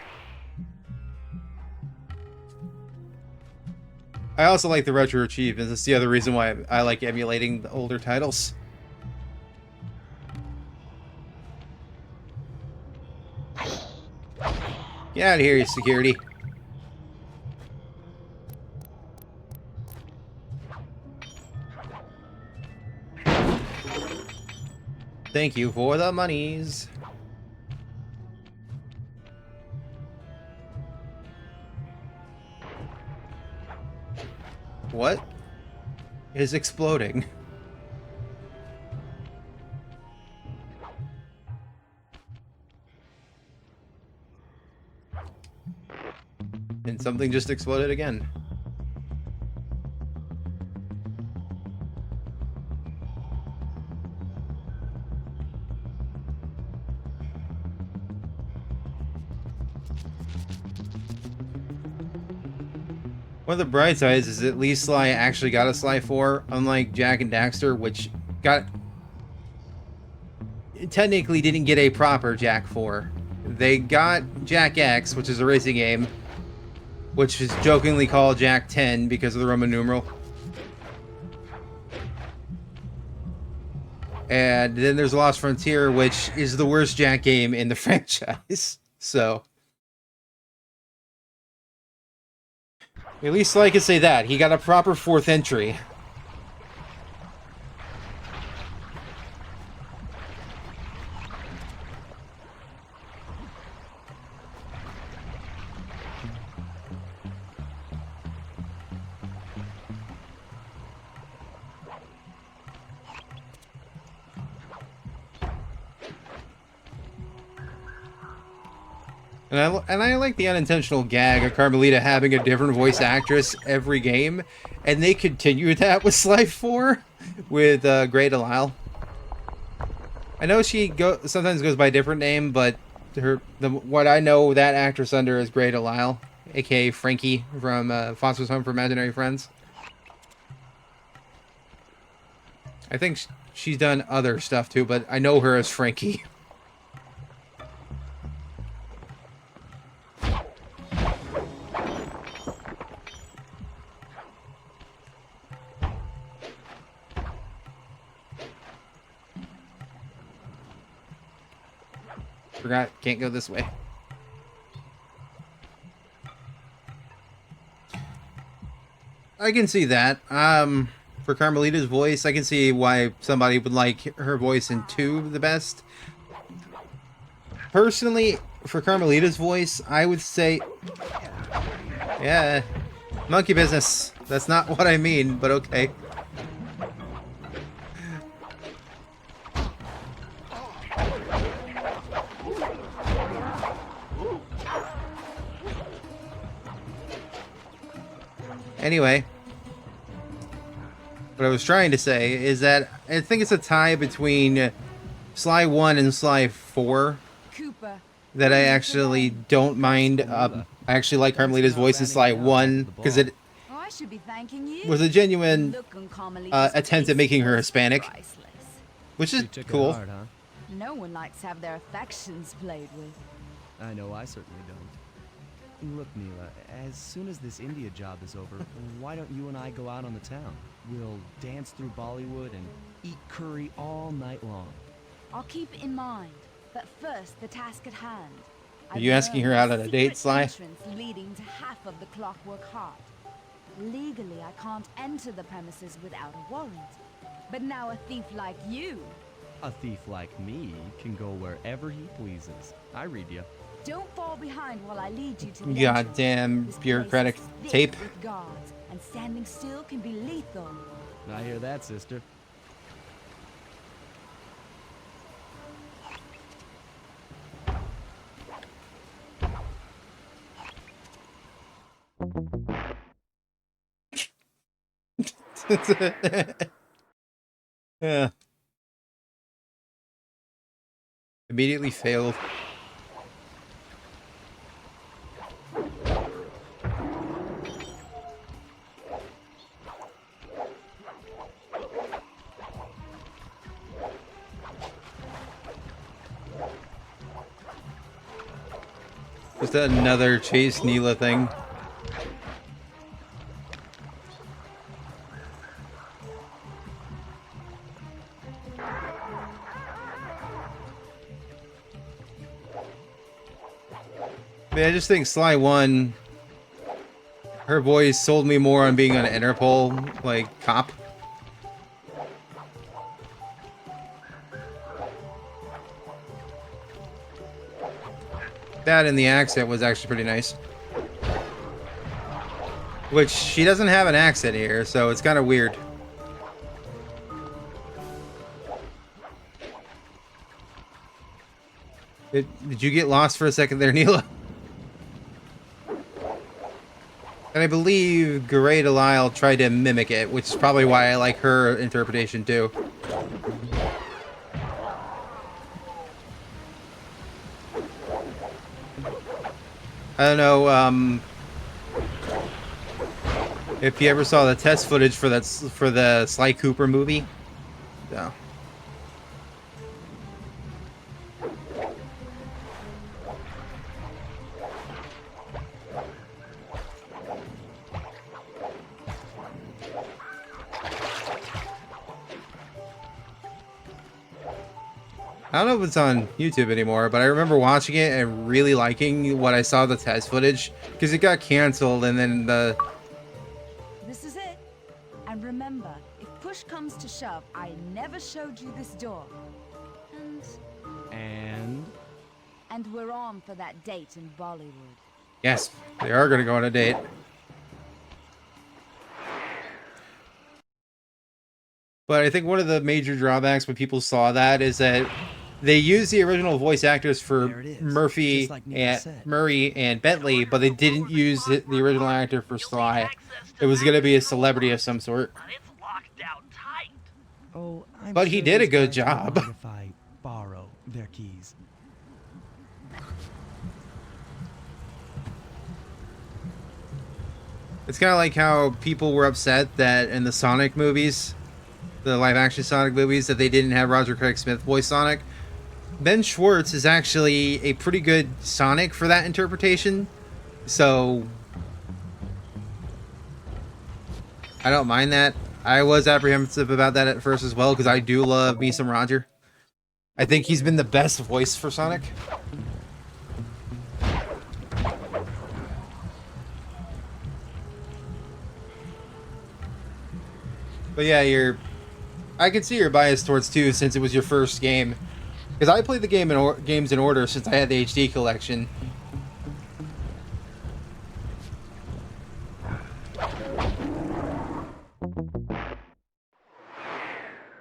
I also like the retro achievements. That's the other reason why I like emulating the older titles. Get out of here, you security. Thank you for the monies. What is exploding? And something just exploded again. One of the bright sides is at least Sly actually got a Sly 4, unlike Jack and Daxter, which got... technically didn't get a proper Jack 4. They got Jack X, which is a racing game, which is jokingly called Jack 10 because of the Roman numeral. And then there's Lost Frontier, which is the worst Jack game in the franchise. So... at least I can say that. He got a proper 4th entry. And I like the unintentional gag of Carmelita having a different voice actress every game, and they continue that with Sly 4 with Grey Delisle. I know she sometimes goes by a different name, but what I know that actress under is Grey Delisle, aka Frankie from Foster's Home for Imaginary Friends. I think she's done other stuff too, but I know her as Frankie. Forgot, can't go this way. I can see that. For Carmelita's voice, I can see why somebody would like her voice in 2 the best. Personally, for Carmelita's voice, I would say... yeah, monkey business. That's not what I mean, but okay. Anyway, what I was trying to say is that I think it's a tie between Sly 1 and Sly 4
Cooper.
that I actually don't mind. I actually like Carmelita's voice in Sly 1 because it
Oh, I should be thanking you.
was a genuine
Look on Carmelita's
attempt at
face
making her
was
Hispanic,
priceless.
which is
You took it
cool.
hard, huh?
No one likes to have their affections played with.
I know I certainly don't. Look, Mila, as soon as this India job is over, why don't you and I go out on the town? We'll dance through Bollywood and eat curry all night long.
I'll keep it in mind. But first, the task at hand.
Are you asking her out on a date, Sly?
Entrance leading to half of the Clockwork Heart. Legally, I can't enter the premises without a warrant. But now a thief like you...
A thief like me can go wherever he pleases. I read you.
Don't fall behind while I lead you to the
Goddamn
entrance. This place
bureaucratic
is thick
tape.
with guards, and standing still can be lethal.
I hear that, sister.
Yeah. Immediately failed. Just another Chase Neela thing. I mean, I just think Sly 1, her voice sold me more on being an Interpol, like, cop. That and the accent was actually pretty nice. Which, she doesn't have an accent here, so it's kind of weird. Did you get lost for a second there, Neela? And I believe Gray Delisle tried to mimic it, which is probably why I like her interpretation too. I don't know if you ever saw the test footage for the Sly Cooper movie. No. I don't know if it's on YouTube anymore, but I remember watching it and really liking what I saw the test footage because it got canceled and then the...
This is it. And remember, if push comes to shove, I never showed you this door.
And
we're on for that date in Bollywood.
Yes, they are going to go on a date. But I think one of the major drawbacks when people saw that is that they used the original voice actors for Murphy and Murray and Bentley, but they didn't use the original actor for Sly. It was going to be a celebrity of some sort.
It's locked down tight.
oh, I'm
But he
sure
did a
these
good
guys won't
job.
mind if I borrow their keys.
It's kind of like how people were upset that in the Sonic movies, the live-action Sonic movies, that they didn't have Roger Craig Smith voice Sonic. Ben Schwartz is actually a pretty good Sonic for that interpretation, so I don't mind that. I was apprehensive about that at first as well, because I do love me some Roger. I think he's been the best voice for Sonic. But yeah, I can see your bias towards 2 since it was your first game. Because I played the games in order since I had the HD collection.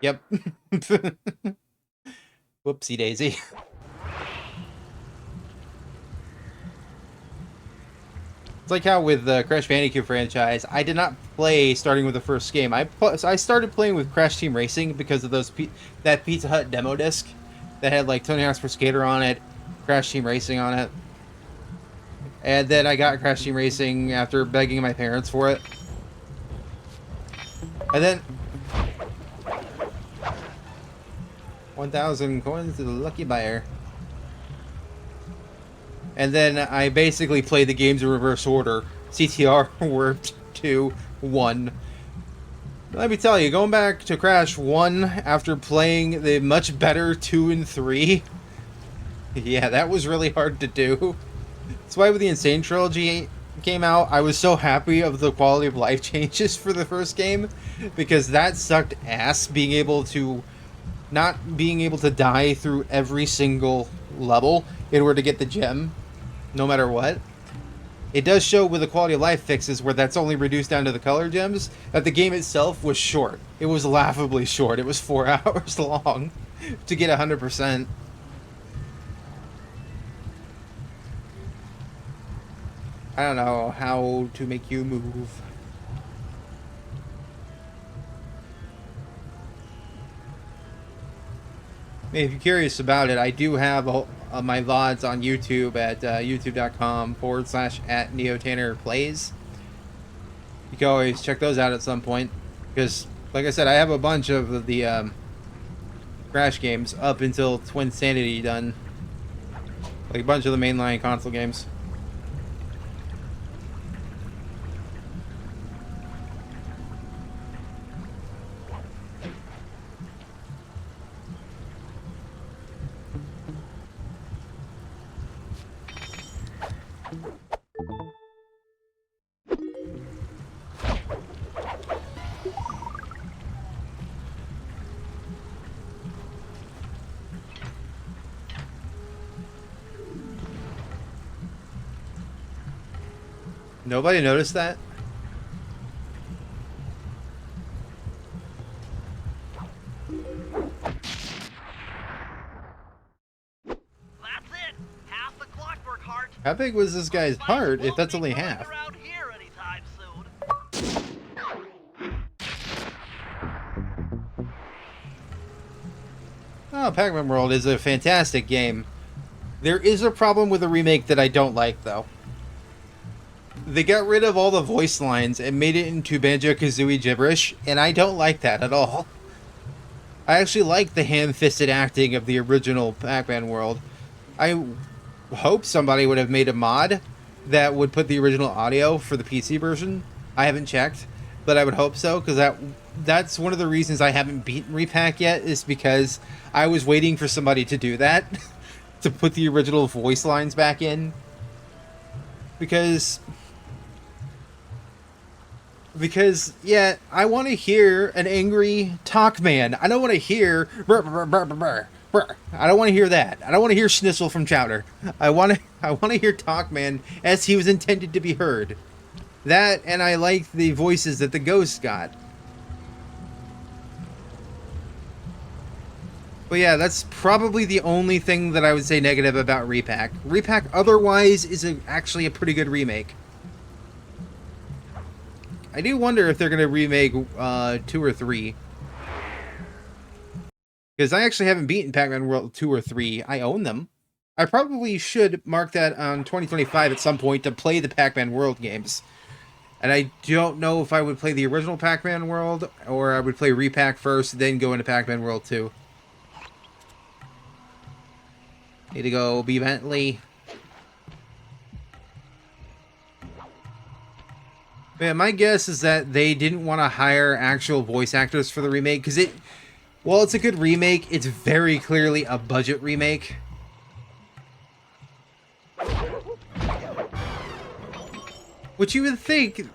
Yep. Whoopsie daisy. It's like how with the Crash Bandicoot franchise, I did not play starting with the first game. I started playing with Crash Team Racing because of that Pizza Hut demo disc that had like Tony Hawk's Pro Skater on it, Crash Team Racing on it. And then I got Crash Team Racing after begging my parents for it. And then 1,000 coins to the lucky buyer. And then I basically played the games in reverse order. CTR, Warped, 2, 1. Let me tell you, going back to Crash 1 after playing the much better 2 and 3, yeah, that was really hard to do. That's why when the Insane Trilogy came out, I was so happy of the quality of life changes for the first game, because that sucked ass not being able to die through every single level in order to get the gem, no matter what. It does show with the quality of life fixes where that's only reduced down to the color gems, that the game itself was short. It was laughably short. It was 4 hours long to get 100%. I don't know how to make you move. If you're curious about it, I do have my VODs on YouTube at youtube.com/@NeoTannerPlays. You can always check those out at some point. Because, like I said, I have a bunch of the Crash games up until Twin Sanity done. Like a bunch of the mainline console games. Nobody noticed that?
That's it. Half the clockwork heart.
How big was this guy's
Spice
heart if
won't
that's
be
only
growing
half?
around here anytime soon.
Oh, Pac-Man World is a fantastic game. There is a problem with the remake that I don't like, though. They got rid of all the voice lines and made it into Banjo-Kazooie gibberish, and I don't like that at all. I actually like the ham-fisted acting of the original Pac-Man World. I hope somebody would have made a mod that would put the original audio for the PC version. I haven't checked, but I would hope so, because that's one of the reasons I haven't beaten Repack yet, is because I was waiting for somebody to do that, to put the original voice lines back in. Because, yeah, I want to hear an angry talk man. I don't want to hear brr, brr, brr, brr, brr, brr. I don't want to hear that. I don't want to hear Schnitzel from Chowder. I want to hear talk man as he was intended to be heard. That, and I like the voices that the ghosts got. But yeah, that's probably the only thing that I would say negative about Repack. Repack otherwise is actually a pretty good remake. I do wonder if they're going to remake 2 or 3. Because I actually haven't beaten Pac-Man World 2 or 3. I own them. I probably should mark that on 2025 at some point to play the Pac-Man World games. And I don't know if I would play the original Pac-Man World, or I would play Repack first, then go into Pac-Man World 2. Need to go be Bentley. Yeah, my guess is that they didn't want to hire actual voice actors for the remake, because while it's a good remake, it's very clearly a budget remake. Which you would think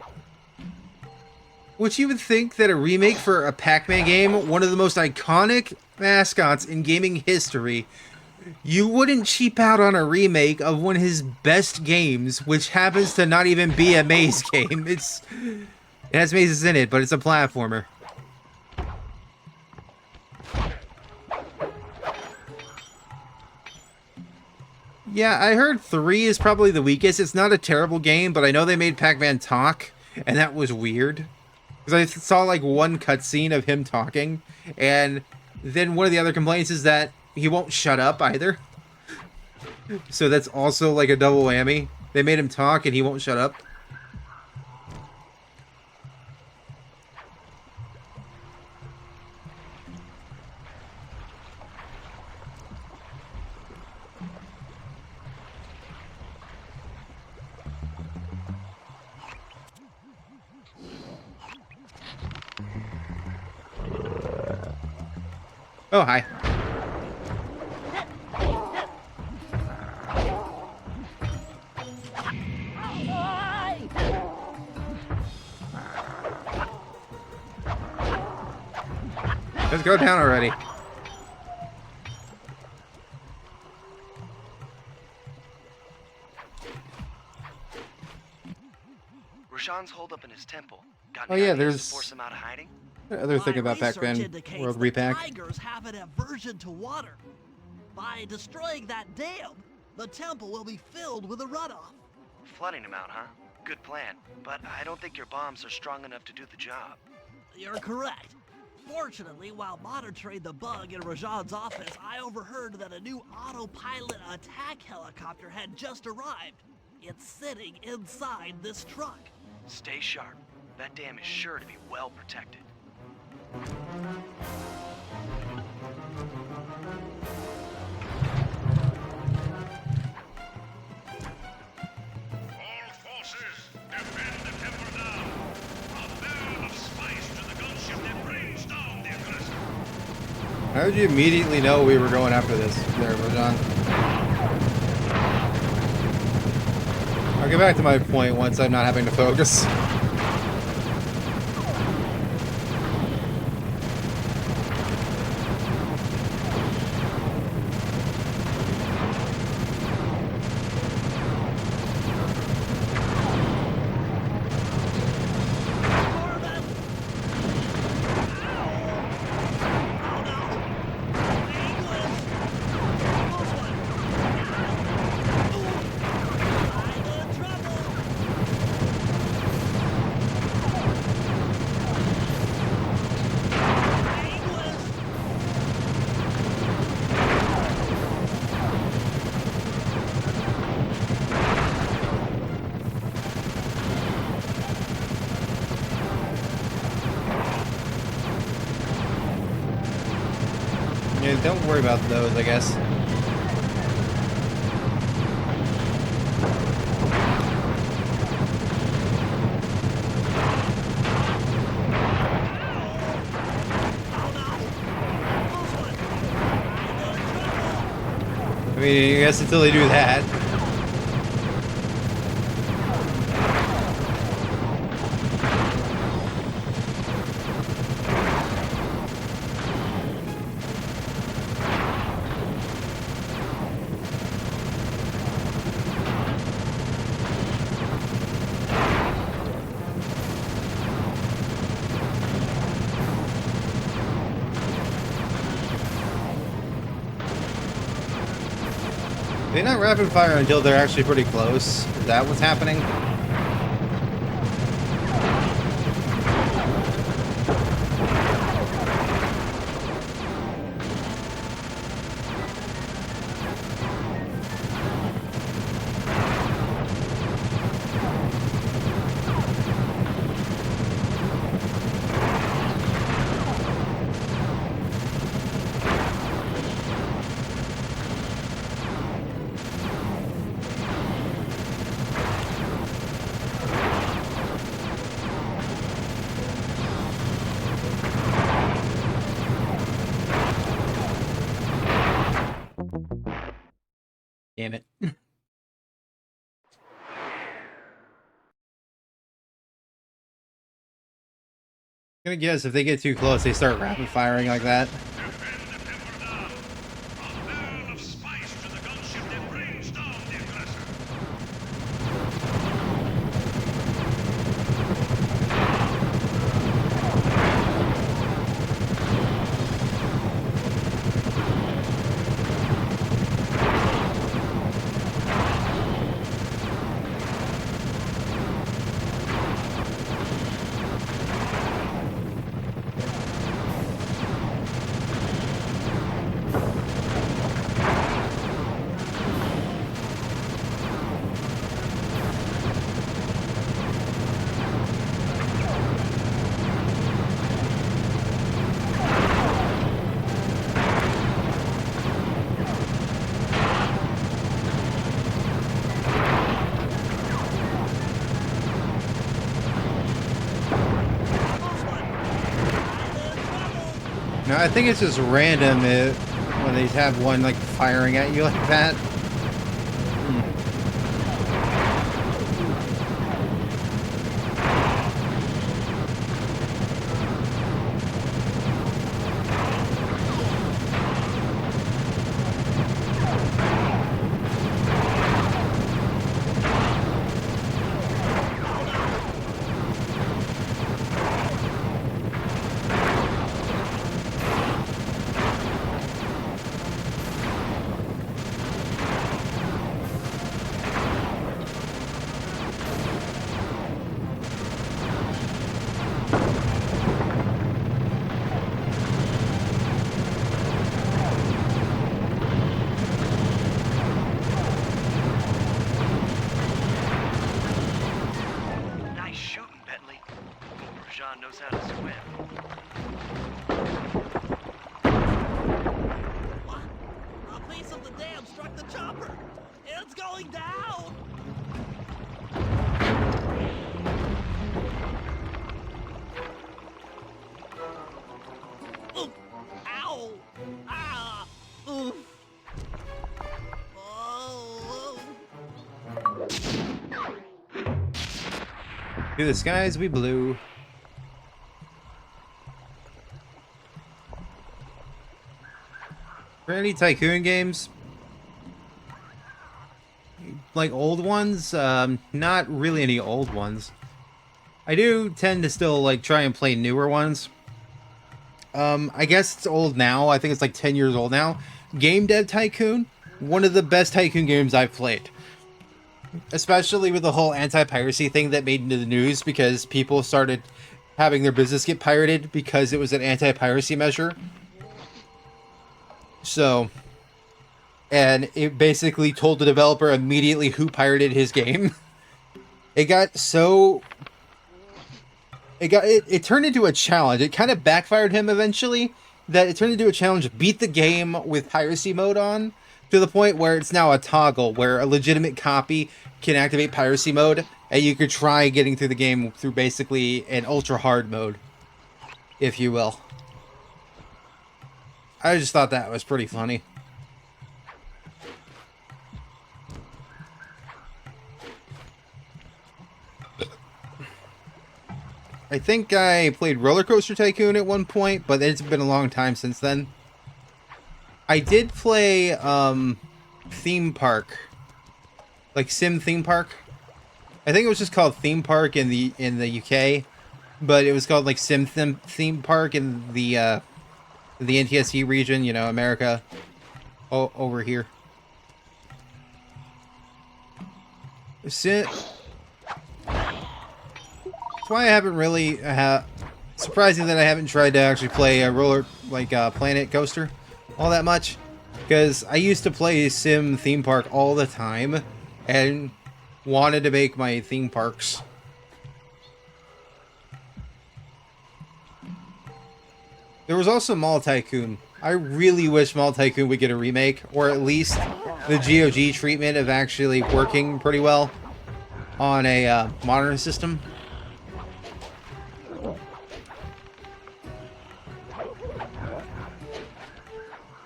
that a remake for a Pac-Man game, one of the most iconic mascots in gaming history, you wouldn't cheap out on a remake of one of his best games, which happens to not even be a maze game. It has mazes in it, but it's a platformer. Yeah, I heard 3 is probably the weakest. It's not a terrible game, but I know they made Pac-Man talk, and that was weird. Because I saw like one cutscene of him talking, and then one of the other complaints is that he won't shut up either. So that's also like a double whammy. They made him talk and he won't shut up. Oh, hi. Let's go down already.
Rashawn's holed up in his temple. Got
Oh
any
yeah,
ideas
there's
to force him out of hiding?
other thing about
My research
Pac-Man
indicates
World
that
Repack.
Tigers have an aversion to water. By destroying that dam, the temple will be filled with a runoff.
Flooding him out, huh? Good plan. But I don't think your bombs are strong enough to do the job.
You're correct. Fortunately, while monitoring the bug in Rajan's office, I overheard that a new autopilot attack helicopter had just arrived. It's sitting inside this truck.
Stay sharp. That dam is sure to be well protected.
All forces, defend the temple now. A barrel of spice to the gunship that brings down the aggressor.
How did you immediately know we were going after this there, Rajan? I'll get back to my point once I'm not having to focus. Yeah, don't worry about those, I guess. I mean, I guess until they do that. They not rapid fire until they're actually pretty close. Is that what's happening? Damn it. I'm gonna guess if they get too close, they start rapid firing like that.
Defend the temple now. A barrel of spice to the gunship that brings down the aggressor.
No, I think it's just random when they have one like firing at you like that.
knows how to swim.
What? A piece of the dam struck the chopper! It's going down! Oof. Ow! Ah! Oof! Oh!
To the skies we blew. For any tycoon games, like old ones, not really any old ones. I do tend to still like try and play newer ones. I guess it's old now. I think it's like 10 years old now. Game Dev Tycoon, one of the best tycoon games I've played. Especially with the whole anti-piracy thing that made into the news because people started having their business get pirated because it was an anti-piracy measure. So, and it basically told the developer immediately who pirated his game. It got so... It turned into a challenge. It kind of backfired him eventually, that it turned into a challenge. Beat the game with piracy mode on, to the point where it's now a toggle where a legitimate copy can activate piracy mode, and you could try getting through the game through basically an ultra hard mode, if you will. I just thought that was pretty funny. I think I played Roller Coaster Tycoon at one point, but it's been a long time since then. I did play Theme Park, like Sim Theme Park. I think it was just called Theme Park in the UK, but it was called like Sim Theme Park in the NTSC region, you know, America, over here. That's why I haven't really surprising that I haven't tried to actually play a Planet Coaster all that much, because I used to play Sim Theme Park all the time and wanted to make my theme parks. There was also Mall Tycoon. I really wish Mall Tycoon would get a remake, or at least the GOG treatment of actually working pretty well on a modern system.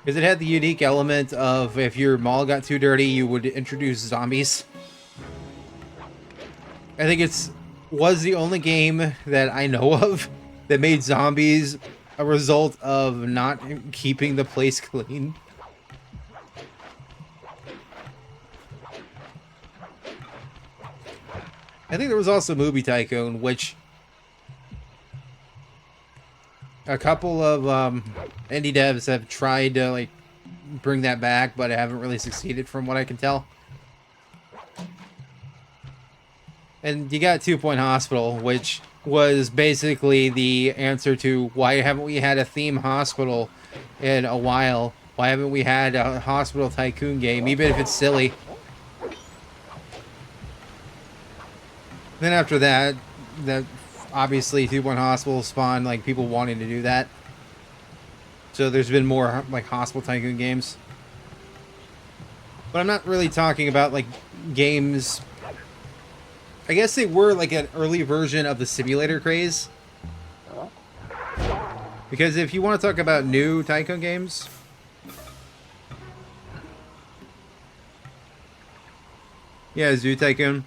Because it had the unique element of if your mall got too dirty, you would introduce zombies. I think was the only game that I know of that made zombies a result of not keeping the place clean. I think there was also Movie Tycoon, which a couple of indie devs have tried to like bring that back, but haven't really succeeded from what I can tell. And you got 2 Point Hospital, which was basically the answer to why haven't we had a theme hospital in a while? Why haven't we had a hospital tycoon game, even if it's silly? Then after that obviously 2 Point Hospital spawned like people wanting to do that. So there's been more like hospital tycoon games. But I'm not really talking about like games. I guess they were like an early version of the simulator craze. Because if you want to talk about new tycoon games, yeah, Zoo Tycoon.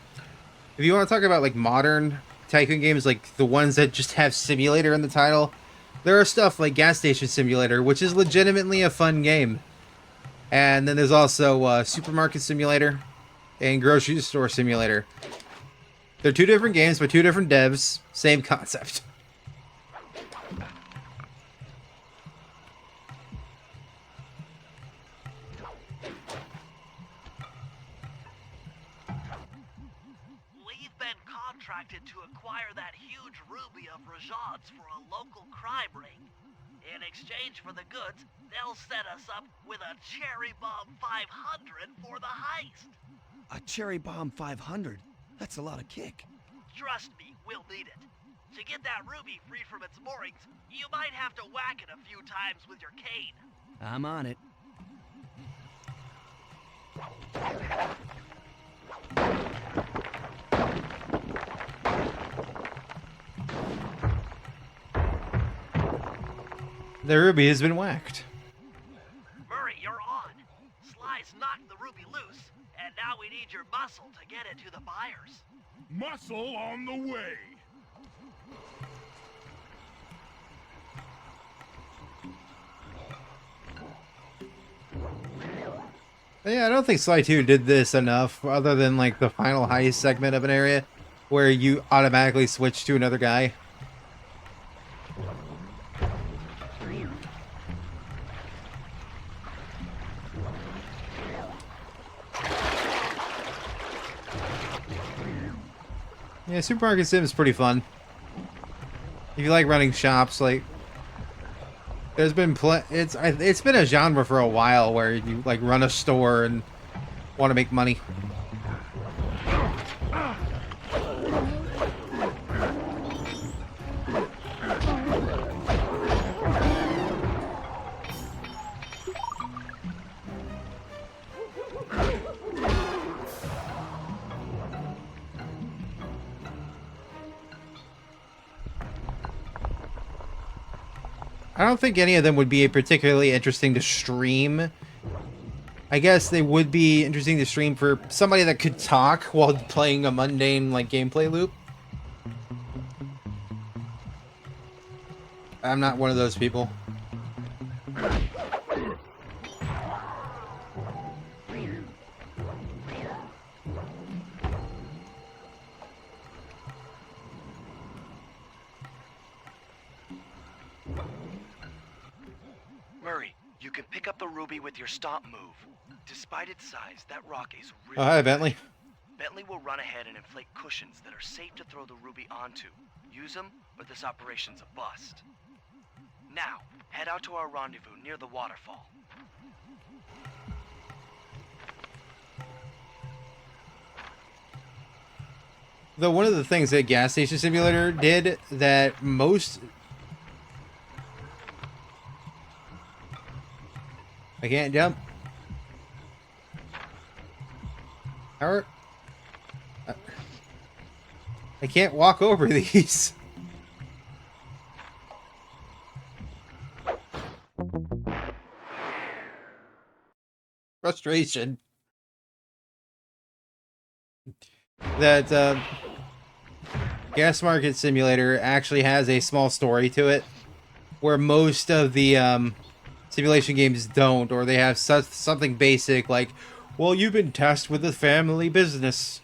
If you want to talk about like modern tycoon games, like the ones that just have simulator in the title, there are stuff like Gas Station Simulator, which is legitimately a fun game. And then there's also Supermarket Simulator and Grocery Store Simulator. They're two different games by two different devs, same concept.
We've been contracted to acquire that huge ruby of Rajad's for a local crime ring. In exchange for the goods, they'll set us up with a Cherry Bomb 500 for the heist.
A Cherry Bomb 500? That's a lot of kick.
Trust me, we'll need it. To get that ruby free from its moorings, you might have to whack it a few times with your cane.
I'm on it.
The ruby has been whacked.
Murray, you're on. Sly's knocked the ruby loose, and now we need your muscle to get it to the buyers.
Muscle on the way.
Yeah, I don't think Sly 2 did this enough, other than like the final heist segment of an area where you automatically switch to another guy. Yeah, Supermarket Sim is pretty fun. If you like running shops, like there's been it's been a genre for a while where you like run a store and want to make money. I don't think any of them would be particularly interesting to stream. I guess they would be interesting to stream for somebody that could talk while playing a mundane like gameplay loop. I'm not one of those people.
Murray, you can pick up the ruby with your stomp move. Despite its size, that rock is really
Oh, hi, Bentley.
Bentley will run ahead and inflate cushions that are safe to throw the ruby onto. Use them, or this operation's a bust. Now, head out to our rendezvous near the waterfall.
Though one of the things that Gas Station Simulator did that most... I can't jump. Or... I can't walk over these. Frustration. That Gas Market Simulator actually has a small story to it, where most of the simulation games don't, or they have something basic like, well, you've been tasked with a family business.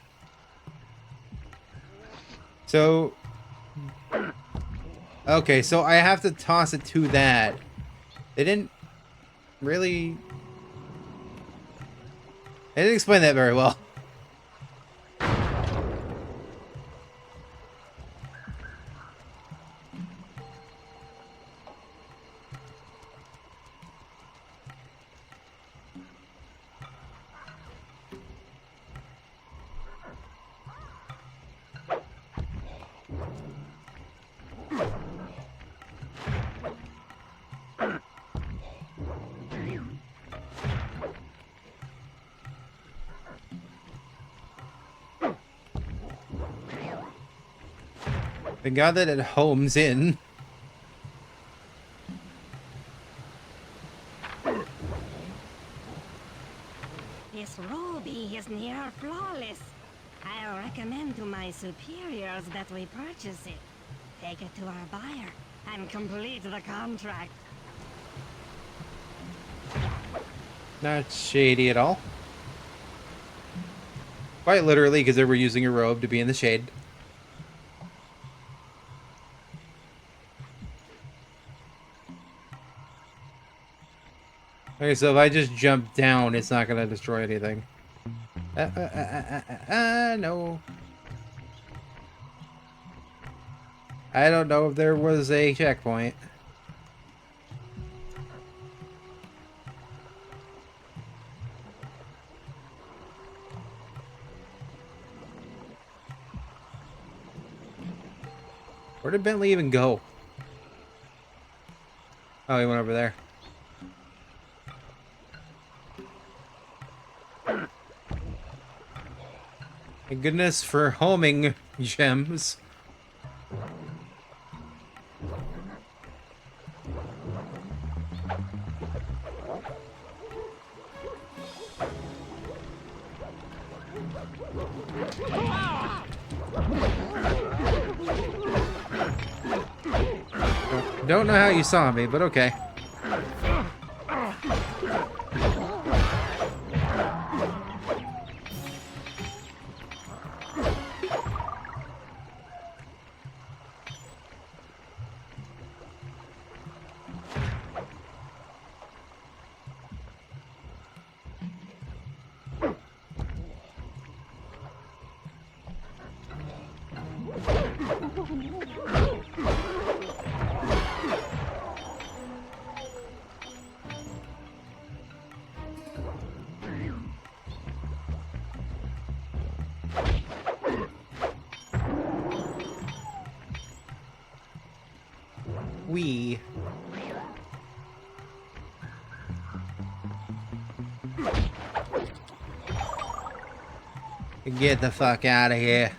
So, okay, so I have to toss it to that. They didn't really... They didn't explain that very well. Thank God that it homes in.
This ruby is near flawless. I'll recommend to my superiors that we purchase it. Take it to our buyer and complete the contract.
Not shady at all. Quite literally, because they were using a robe to be in the shade. Okay, so if I just jump down, it's not going to destroy anything. No. I don't know if there was a checkpoint. Where did Bentley even go? Oh, he went over there. Thank goodness for homing gems. Don't know how you saw me, but okay. We. Get the fuck out of here.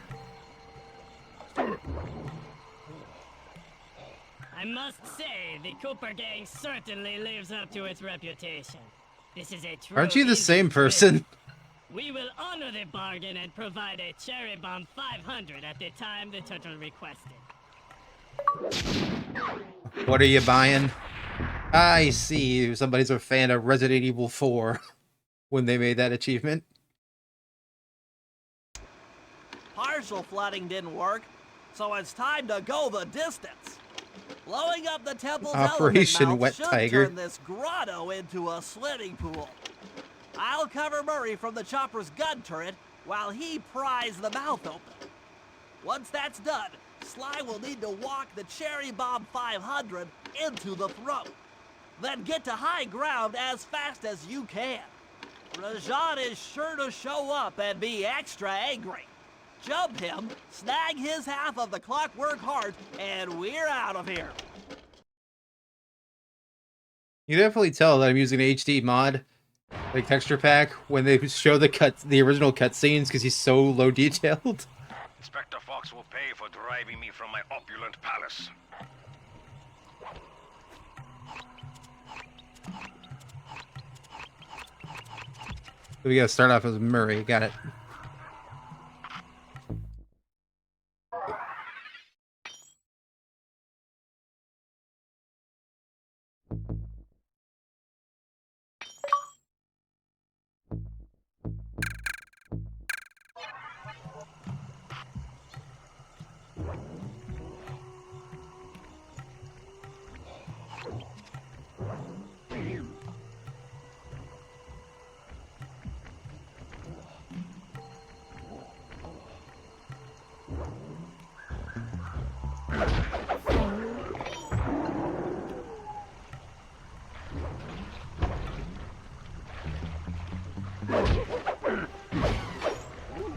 I must say, the Cooper gang certainly lives up to its reputation. This is a true
Aren't you the
Indian
same
trade.
person?
We will honor the bargain and provide a cherry bomb 500 at the time the turtle requested.
What are you buying? I see. Somebody's a fan of Resident Evil 4 when they made that achievement.
Partial flooding didn't work, so it's time to go the distance. Blowing up the temple's
Operation
element mouth
Wet
should
Tiger.
turn this grotto into a swimming pool. I'll cover Murray from the chopper's gun turret while he pries the mouth open. Once that's done, Sly will need to walk the Cherry Bomb 500 into the throat. Then get to high ground as fast as you can. Rajan is sure to show up and be extra angry. Jump him, snag his half of the Clockwork Heart, and we're out of here.
You can definitely tell that I'm using an HD mod, like texture pack, when they show the original cutscenes because he's so low detailed.
Inspector Fox will pay for driving me from my opulent palace.
We gotta start off as Murray. Got it.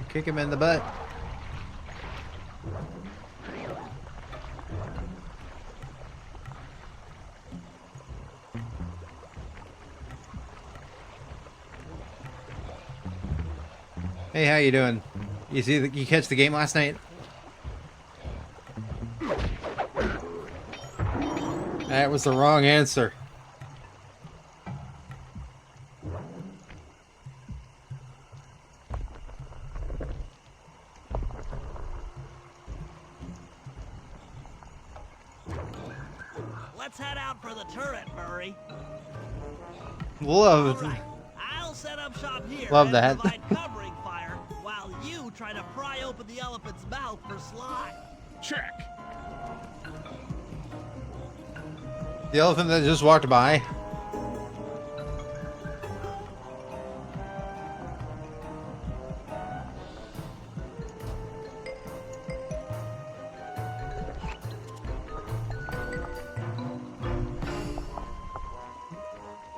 Kick him in the butt. Hey, how you doing? You catch the game last night? That was the wrong answer.
Let's head out for the turret, Murray.
Love it.
All right, I'll set up shop here
Love
and
that.
provide covering fire while you try to pry open the elephant's mouth for Sly.
Check.
The elephant that just walked by.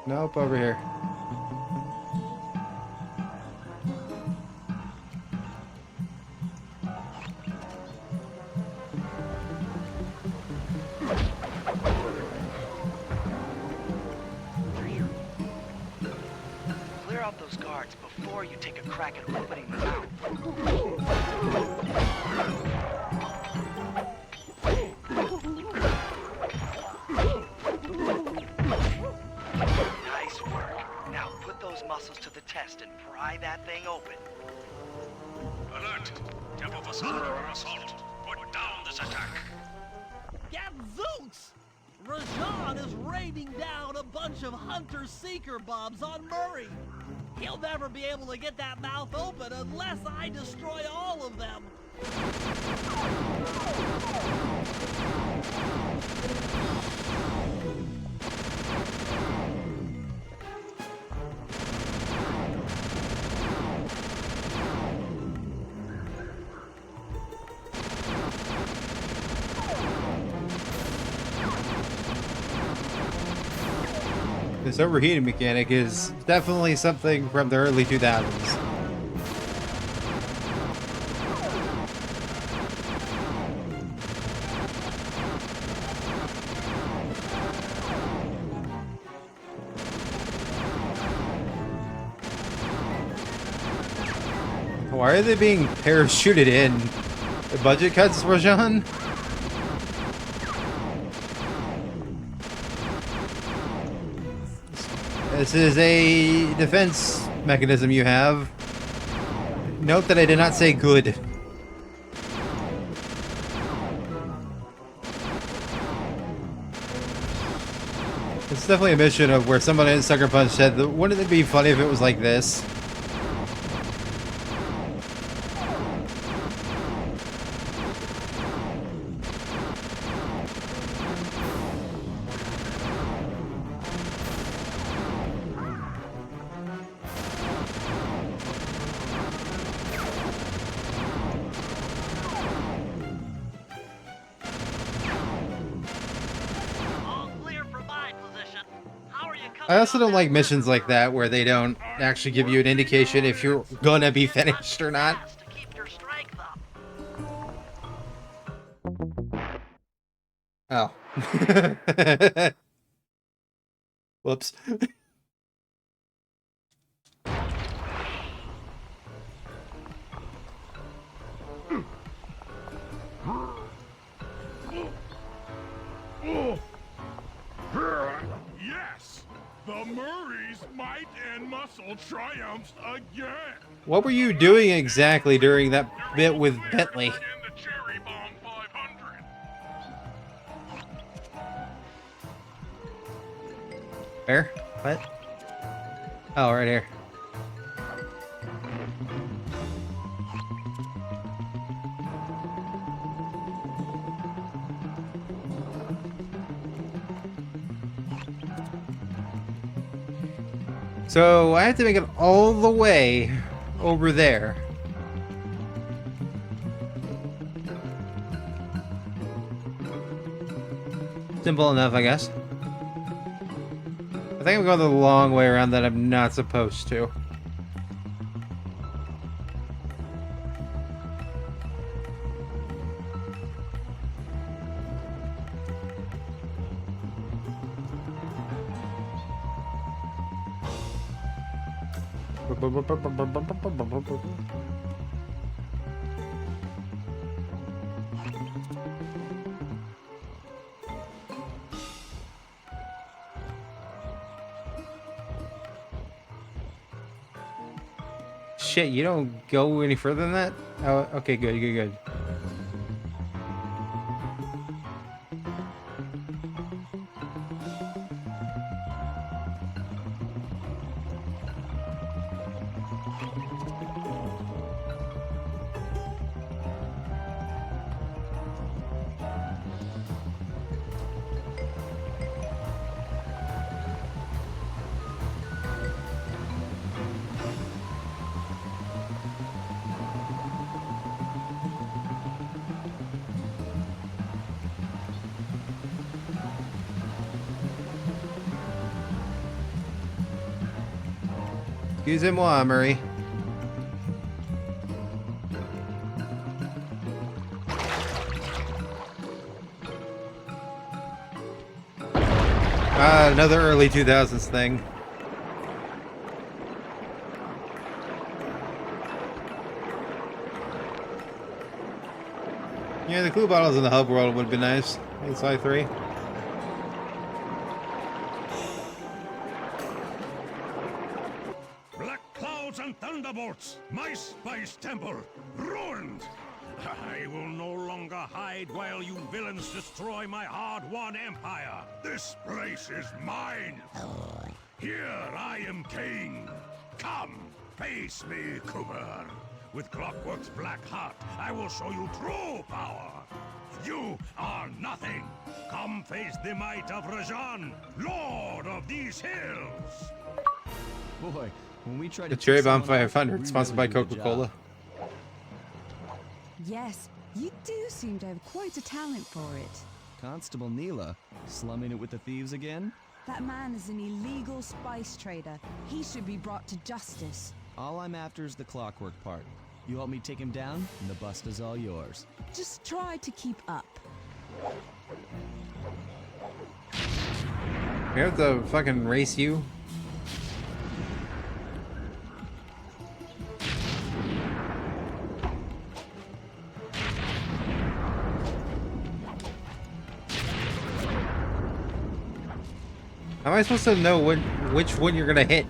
Nope, over here.
those guards before you take a crack at opening the mouth. Nice work. Now put those muscles to the test and pry that thing open.
Alert! Temple facade under assault. Put down this attack.
Gadzooks! Rajan is raining down a bunch of hunter-seeker bobs on Murray. He'll never be able to get that mouth open unless I destroy all of them.
This overheating mechanic is definitely something from the early 2000s. Why are they being parachuted in? The budget cuts, Rajan? This is a defense mechanism you have. Note that I did not say good. It's definitely a mission of where someone in Sucker Punch said, wouldn't it be funny if it was like this?
All clear for my position. How are you coming
I also
on
don't
that
like missions
river?
like that where they don't actually give you an indication if you're gonna be finished or not.
Fast to keep your strength up.
Oh. Whoops.
Yes! The Murray's might and muscle triumphs again!
What were you doing exactly during that bit with Bentley?
In the Cherry Bomb 500.
Where? What? Oh, right here. So I have to make it all the way over there. Simple enough, I guess. I think I'm going the long way around that I'm not supposed to. Shit, you don't go any further than that? Oh, okay, good, good, good. Excusez-moi, Murray. Another early 2000s thing. Yeah, the clue bottles in the hub world would have been nice. Inside 3.
Black clouds and thunderbolts! My spice temple ruined! I will no longer hide while you villains destroy my hard-won empire. This place is mine. Here I am king. Come, face me, Cooper. With Clockwork's black heart, I will show you true power. You are nothing. Come face the might of Rajan, Lord of these hills.
Boy, when we try to
The Cherry
pick
Bomb
someone out,
500,
we
sponsored
really
by
do a good
Coca-Cola.
job.
Yes, you do seem to have quite a talent for it.
Constable Neela, slumming it with the thieves again?
That man is an illegal spice trader. He should be brought to justice.
All I'm after is the Clockwork part. You help me take him down, and the bust is all yours.
Just try to keep up.
We have to fucking race you. How am I supposed to know which one you're gonna hit?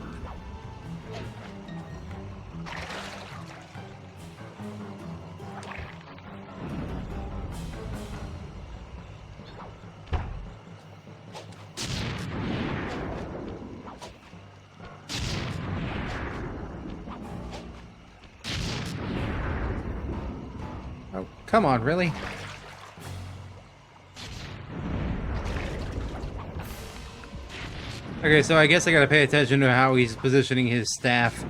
Oh, come on, really? Okay, so I guess I gotta pay attention to how he's positioning his staff.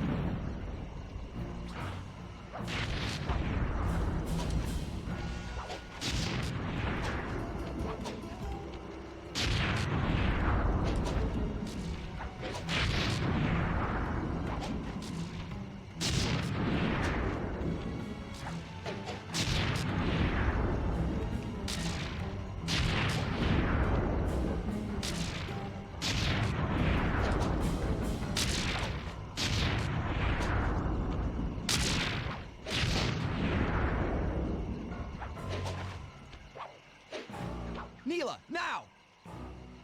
Neela, now!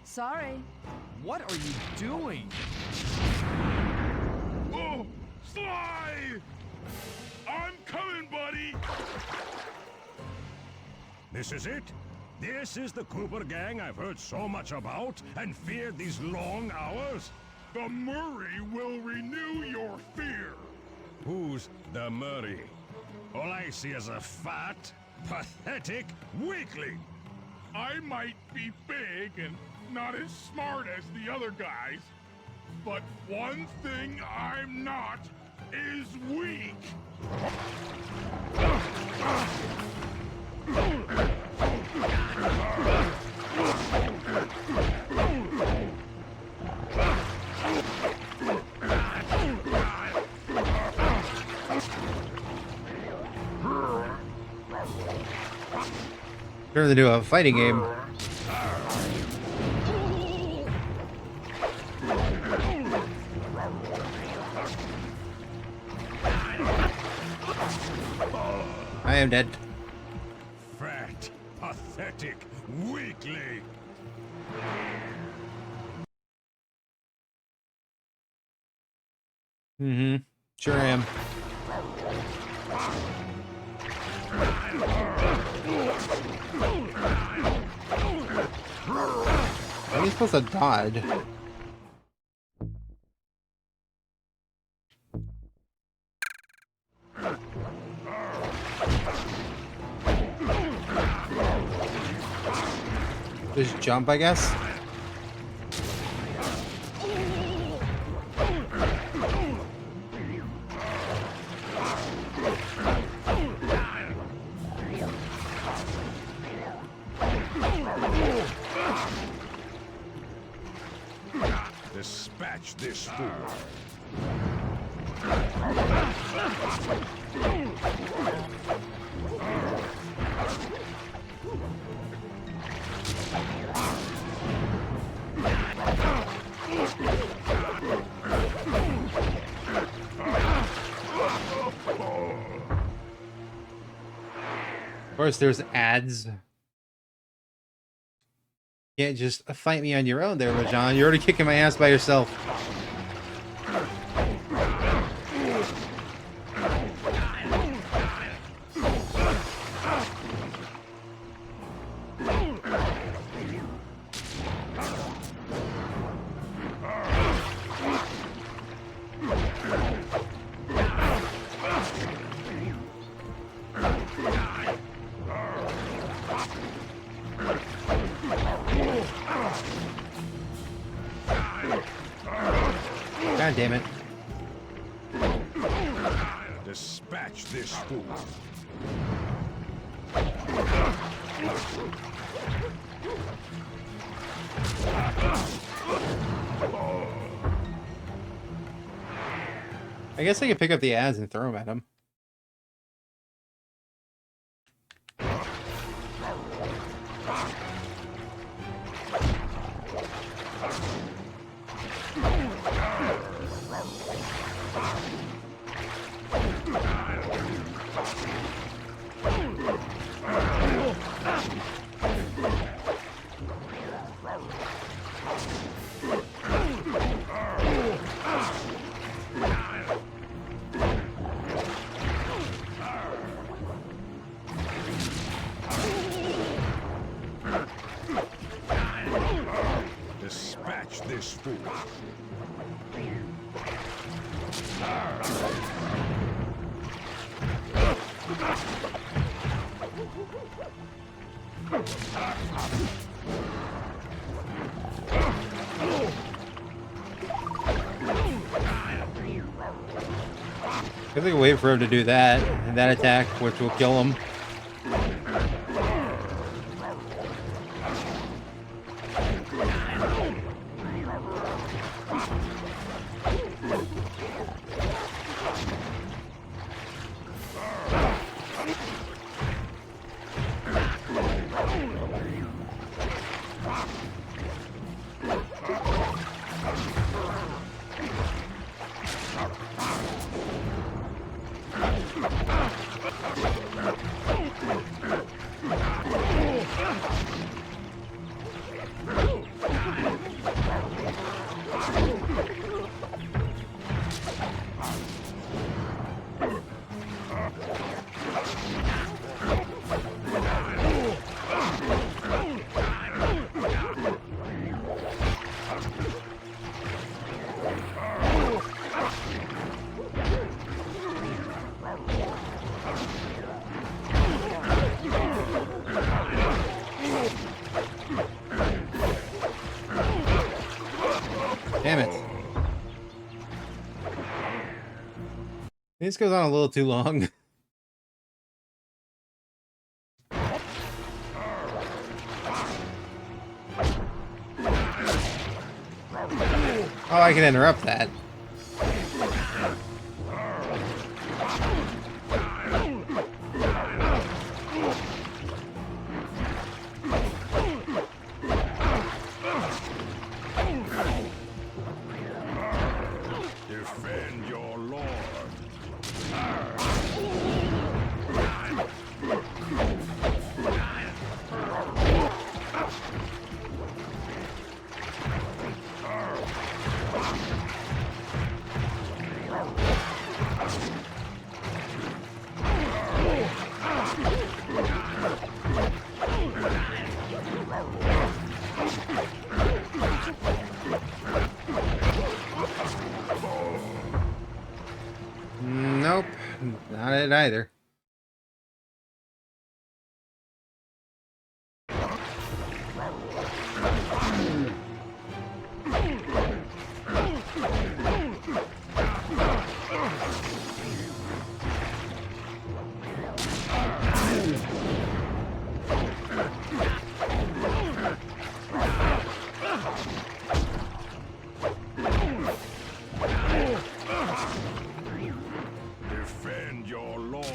Sorry.
What are you doing?
Oh, Sly! I'm coming, buddy! This is it? This is the Cooper gang I've heard so much about and feared these long hours? The Murray will renew your fear. Who's the Murray? All I see is a fat, pathetic weakling. I might be big and not as smart as the other guys, but one thing I'm not is weak.
Turn into a fighting game. I am dead.
Fat, pathetic weakling.
Mm-hmm. Sure am. How are you supposed to dodge? Just jump, I guess.
Dispatch this fool.
course, there's ads. You can't just fight me on your own there, Rajan. You're already kicking my ass by yourself. God damn it.
Dispatch this fool.
I guess I could pick up the ads and throw them at him.
Dispatch this fool.
I think I'll wait for him to do that, and that attack, which will kill him. Damn it. This goes on a little too long. Oh, I can interrupt that.
Defend your lord.
Nope, not it either.
Defend your lord.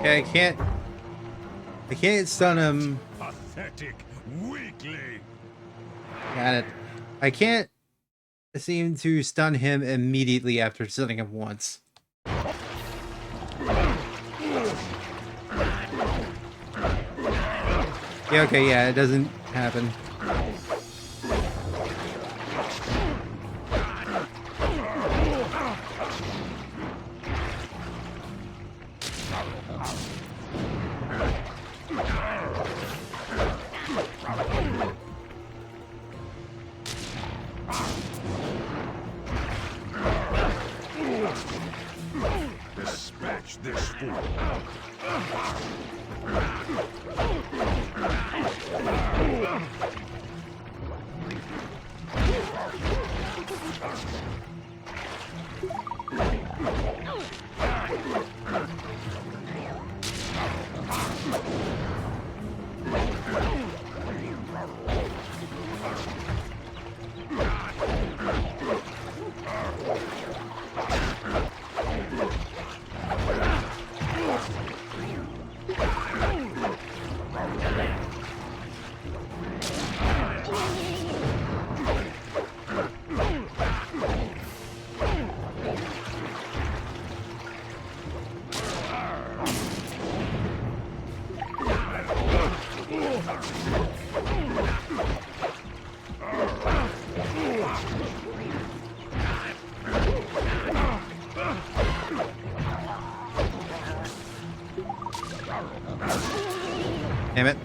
Okay, I can't stun him.
Pathetic weakling.
Got it. I can't seem to stun him immediately after stunning him once. Yeah, okay, yeah, it doesn't happen.
Dispatch this fool.
Damn it.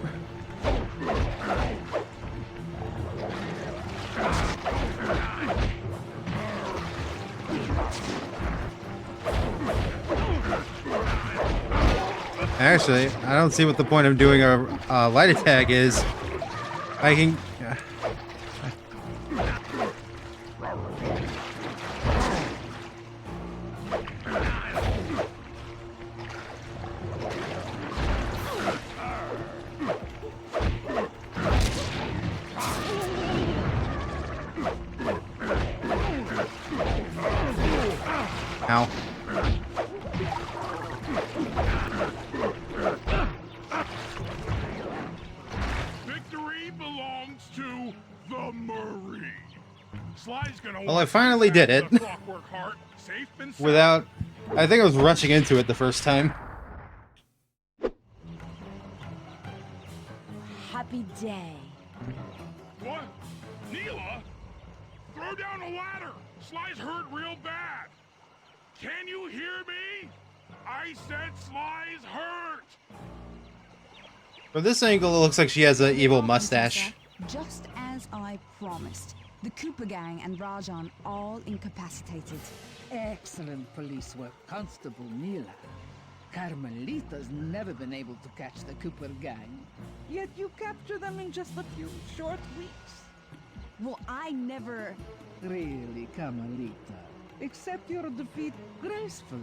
Actually, I don't see what the point of doing a light attack is. I can... Ow.
Victory belongs to the Marine. Sly's gonna
Well, I finally did it.
Clockwork Heart, safe and sound.
Without... I think I was rushing into it the first time.
Happy day.
What? Neela? Throw down a ladder! Sly's hurt real bad! Can you hear me? I said Sly's hurt!
From this angle, it looks like she has an evil mustache.
Just as I promised. The Cooper gang and Rajan all incapacitated.
Excellent police work, Constable Neela. Carmelita's never been able to catch the Cooper gang. Yet you capture them in just a few short weeks.
Well, I never...
Really, Carmelita. Accept your defeat gracefully.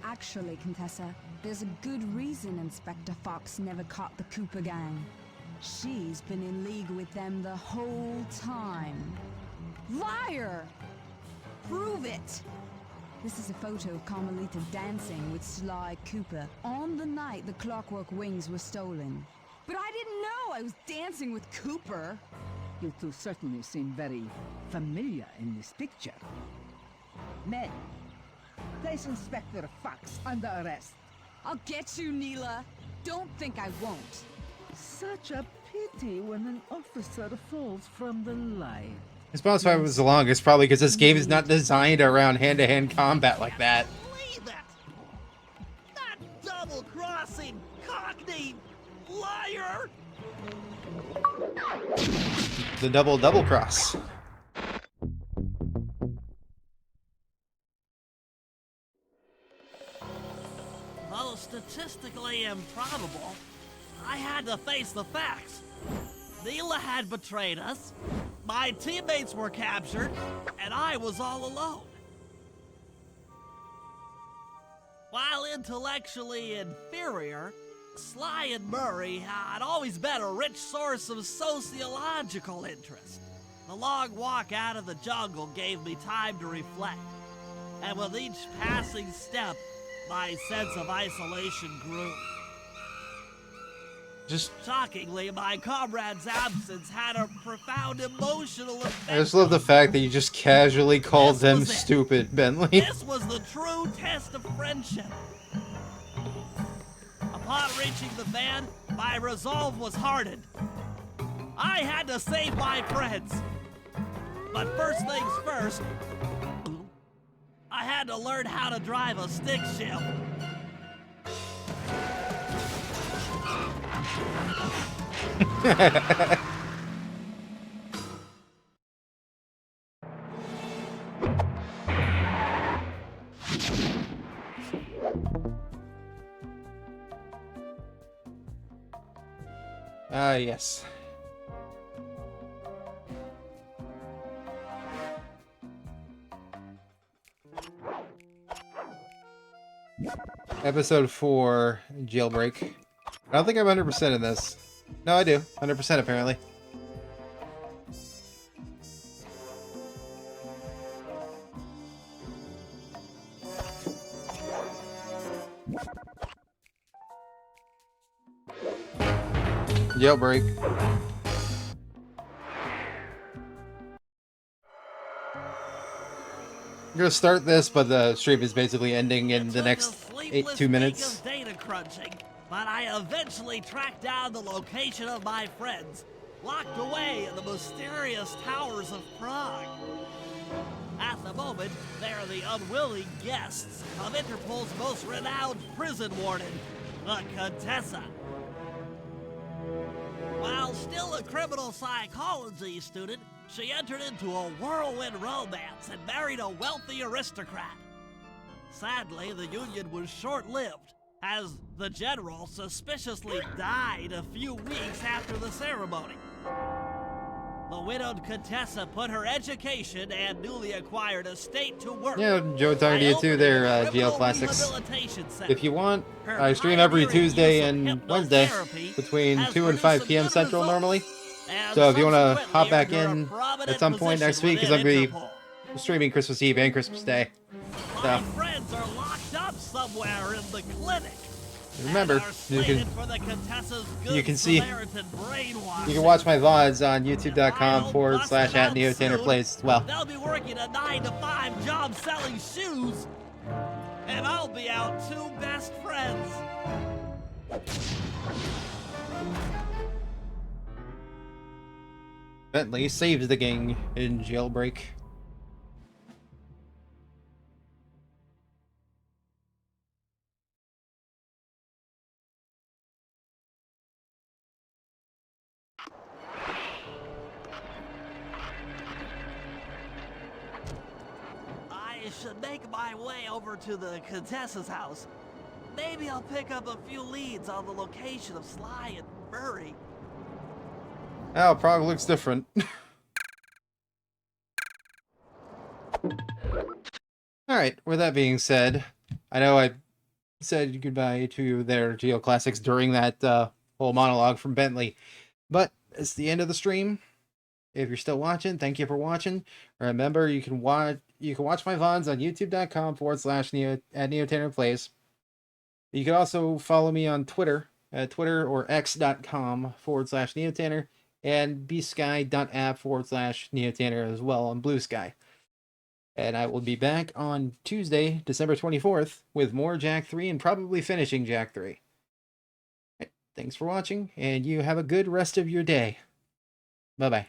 Actually, Contessa, there's a good reason Inspector Fox never caught the Cooper gang. She's been in league with them the whole time. Liar! Prove it! This is a photo of Carmelita dancing with Sly Cooper on the night the Clockwork Wings were stolen. But I didn't know I was dancing with Cooper!
You two certainly seem very familiar in this picture. Men, place Inspector Fox under arrest.
I'll get you, Neela! Don't think I won't.
Such a pity when an officer falls from the light.
This boss fight was the longest, probably because this game is not designed around hand-to-hand combat like that.
Believe it! That double-crossing, cockney liar!
The double cross.
Though statistically improbable, I had to face the facts. Neela had betrayed us, my teammates were captured, and I was all alone. While intellectually inferior, Sly and Murray had always been a rich source of sociological interest. The long walk out of the jungle gave me time to reflect, and with each passing step, my sense of isolation grew.
Just,
Shockingly, my comrade's absence had a profound emotional effect.
I just love the fact that you just casually called
This
them
was it.
stupid, Bentley.
This was the true test of friendship. Upon reaching the van, my resolve was hardened. I had to save my friends. But first things first, I had to learn how to drive a stick shift.
Ah, yes. Episode 4, Jailbreak. I don't think I'm 100% in this. No, I do. 100% apparently. Jailbreak. I'm gonna start this, but the stream is basically ending in the next 2 minutes.
Data crunching, but I eventually tracked down the location of my friends, locked away in the mysterious towers of Prague. At the moment, they are the unwilling guests of Interpol's most renowned prison warden, the Contessa. While still a criminal psychology student, she entered into a whirlwind romance and married a wealthy aristocrat. Sadly, the union was short-lived, as the general suspiciously died a few weeks after the ceremony. The widowed Contessa put her education and newly acquired estate to work.
Yeah, Joe talking to you too there, GL Classics. If you want, I stream every Tuesday and Wednesday between 2 and 5 p.m. Central normally. So if you want to hop back in at some point next week, because I'm going to be streaming Christmas Eve and Christmas Day.
My friends are locked up somewhere in the clinic.
Remember, you can see, you can watch my VODs on youtube.com/@NeoTanerPlays as well.
They'll be working a 9-to-5 job selling shoes, and I'll be out 2 best friends.
Bentley saves the gang in Jailbreak.
I should make my way over to the Contessa's house. Maybe I'll pick up a few leads on the location of Sly and Murray.
Oh, Prague looks different. Alright, with that being said, I know I said goodbye to their Geo Classics during that whole monologue from Bentley, but it's the end of the stream. If you're still watching, thank you for watching. Remember, you can watch my VODs on youtube.com/NeoTanerPlays. You can also follow me on Twitter at Twitter or x.com/NeoTaner and bsky.app/NeoTaner as well on Blue Sky. And I will be back on Tuesday, December 24th with more Jak 3 and probably finishing Jak 3. Thanks for watching, and you have a good rest of your day. Bye-bye.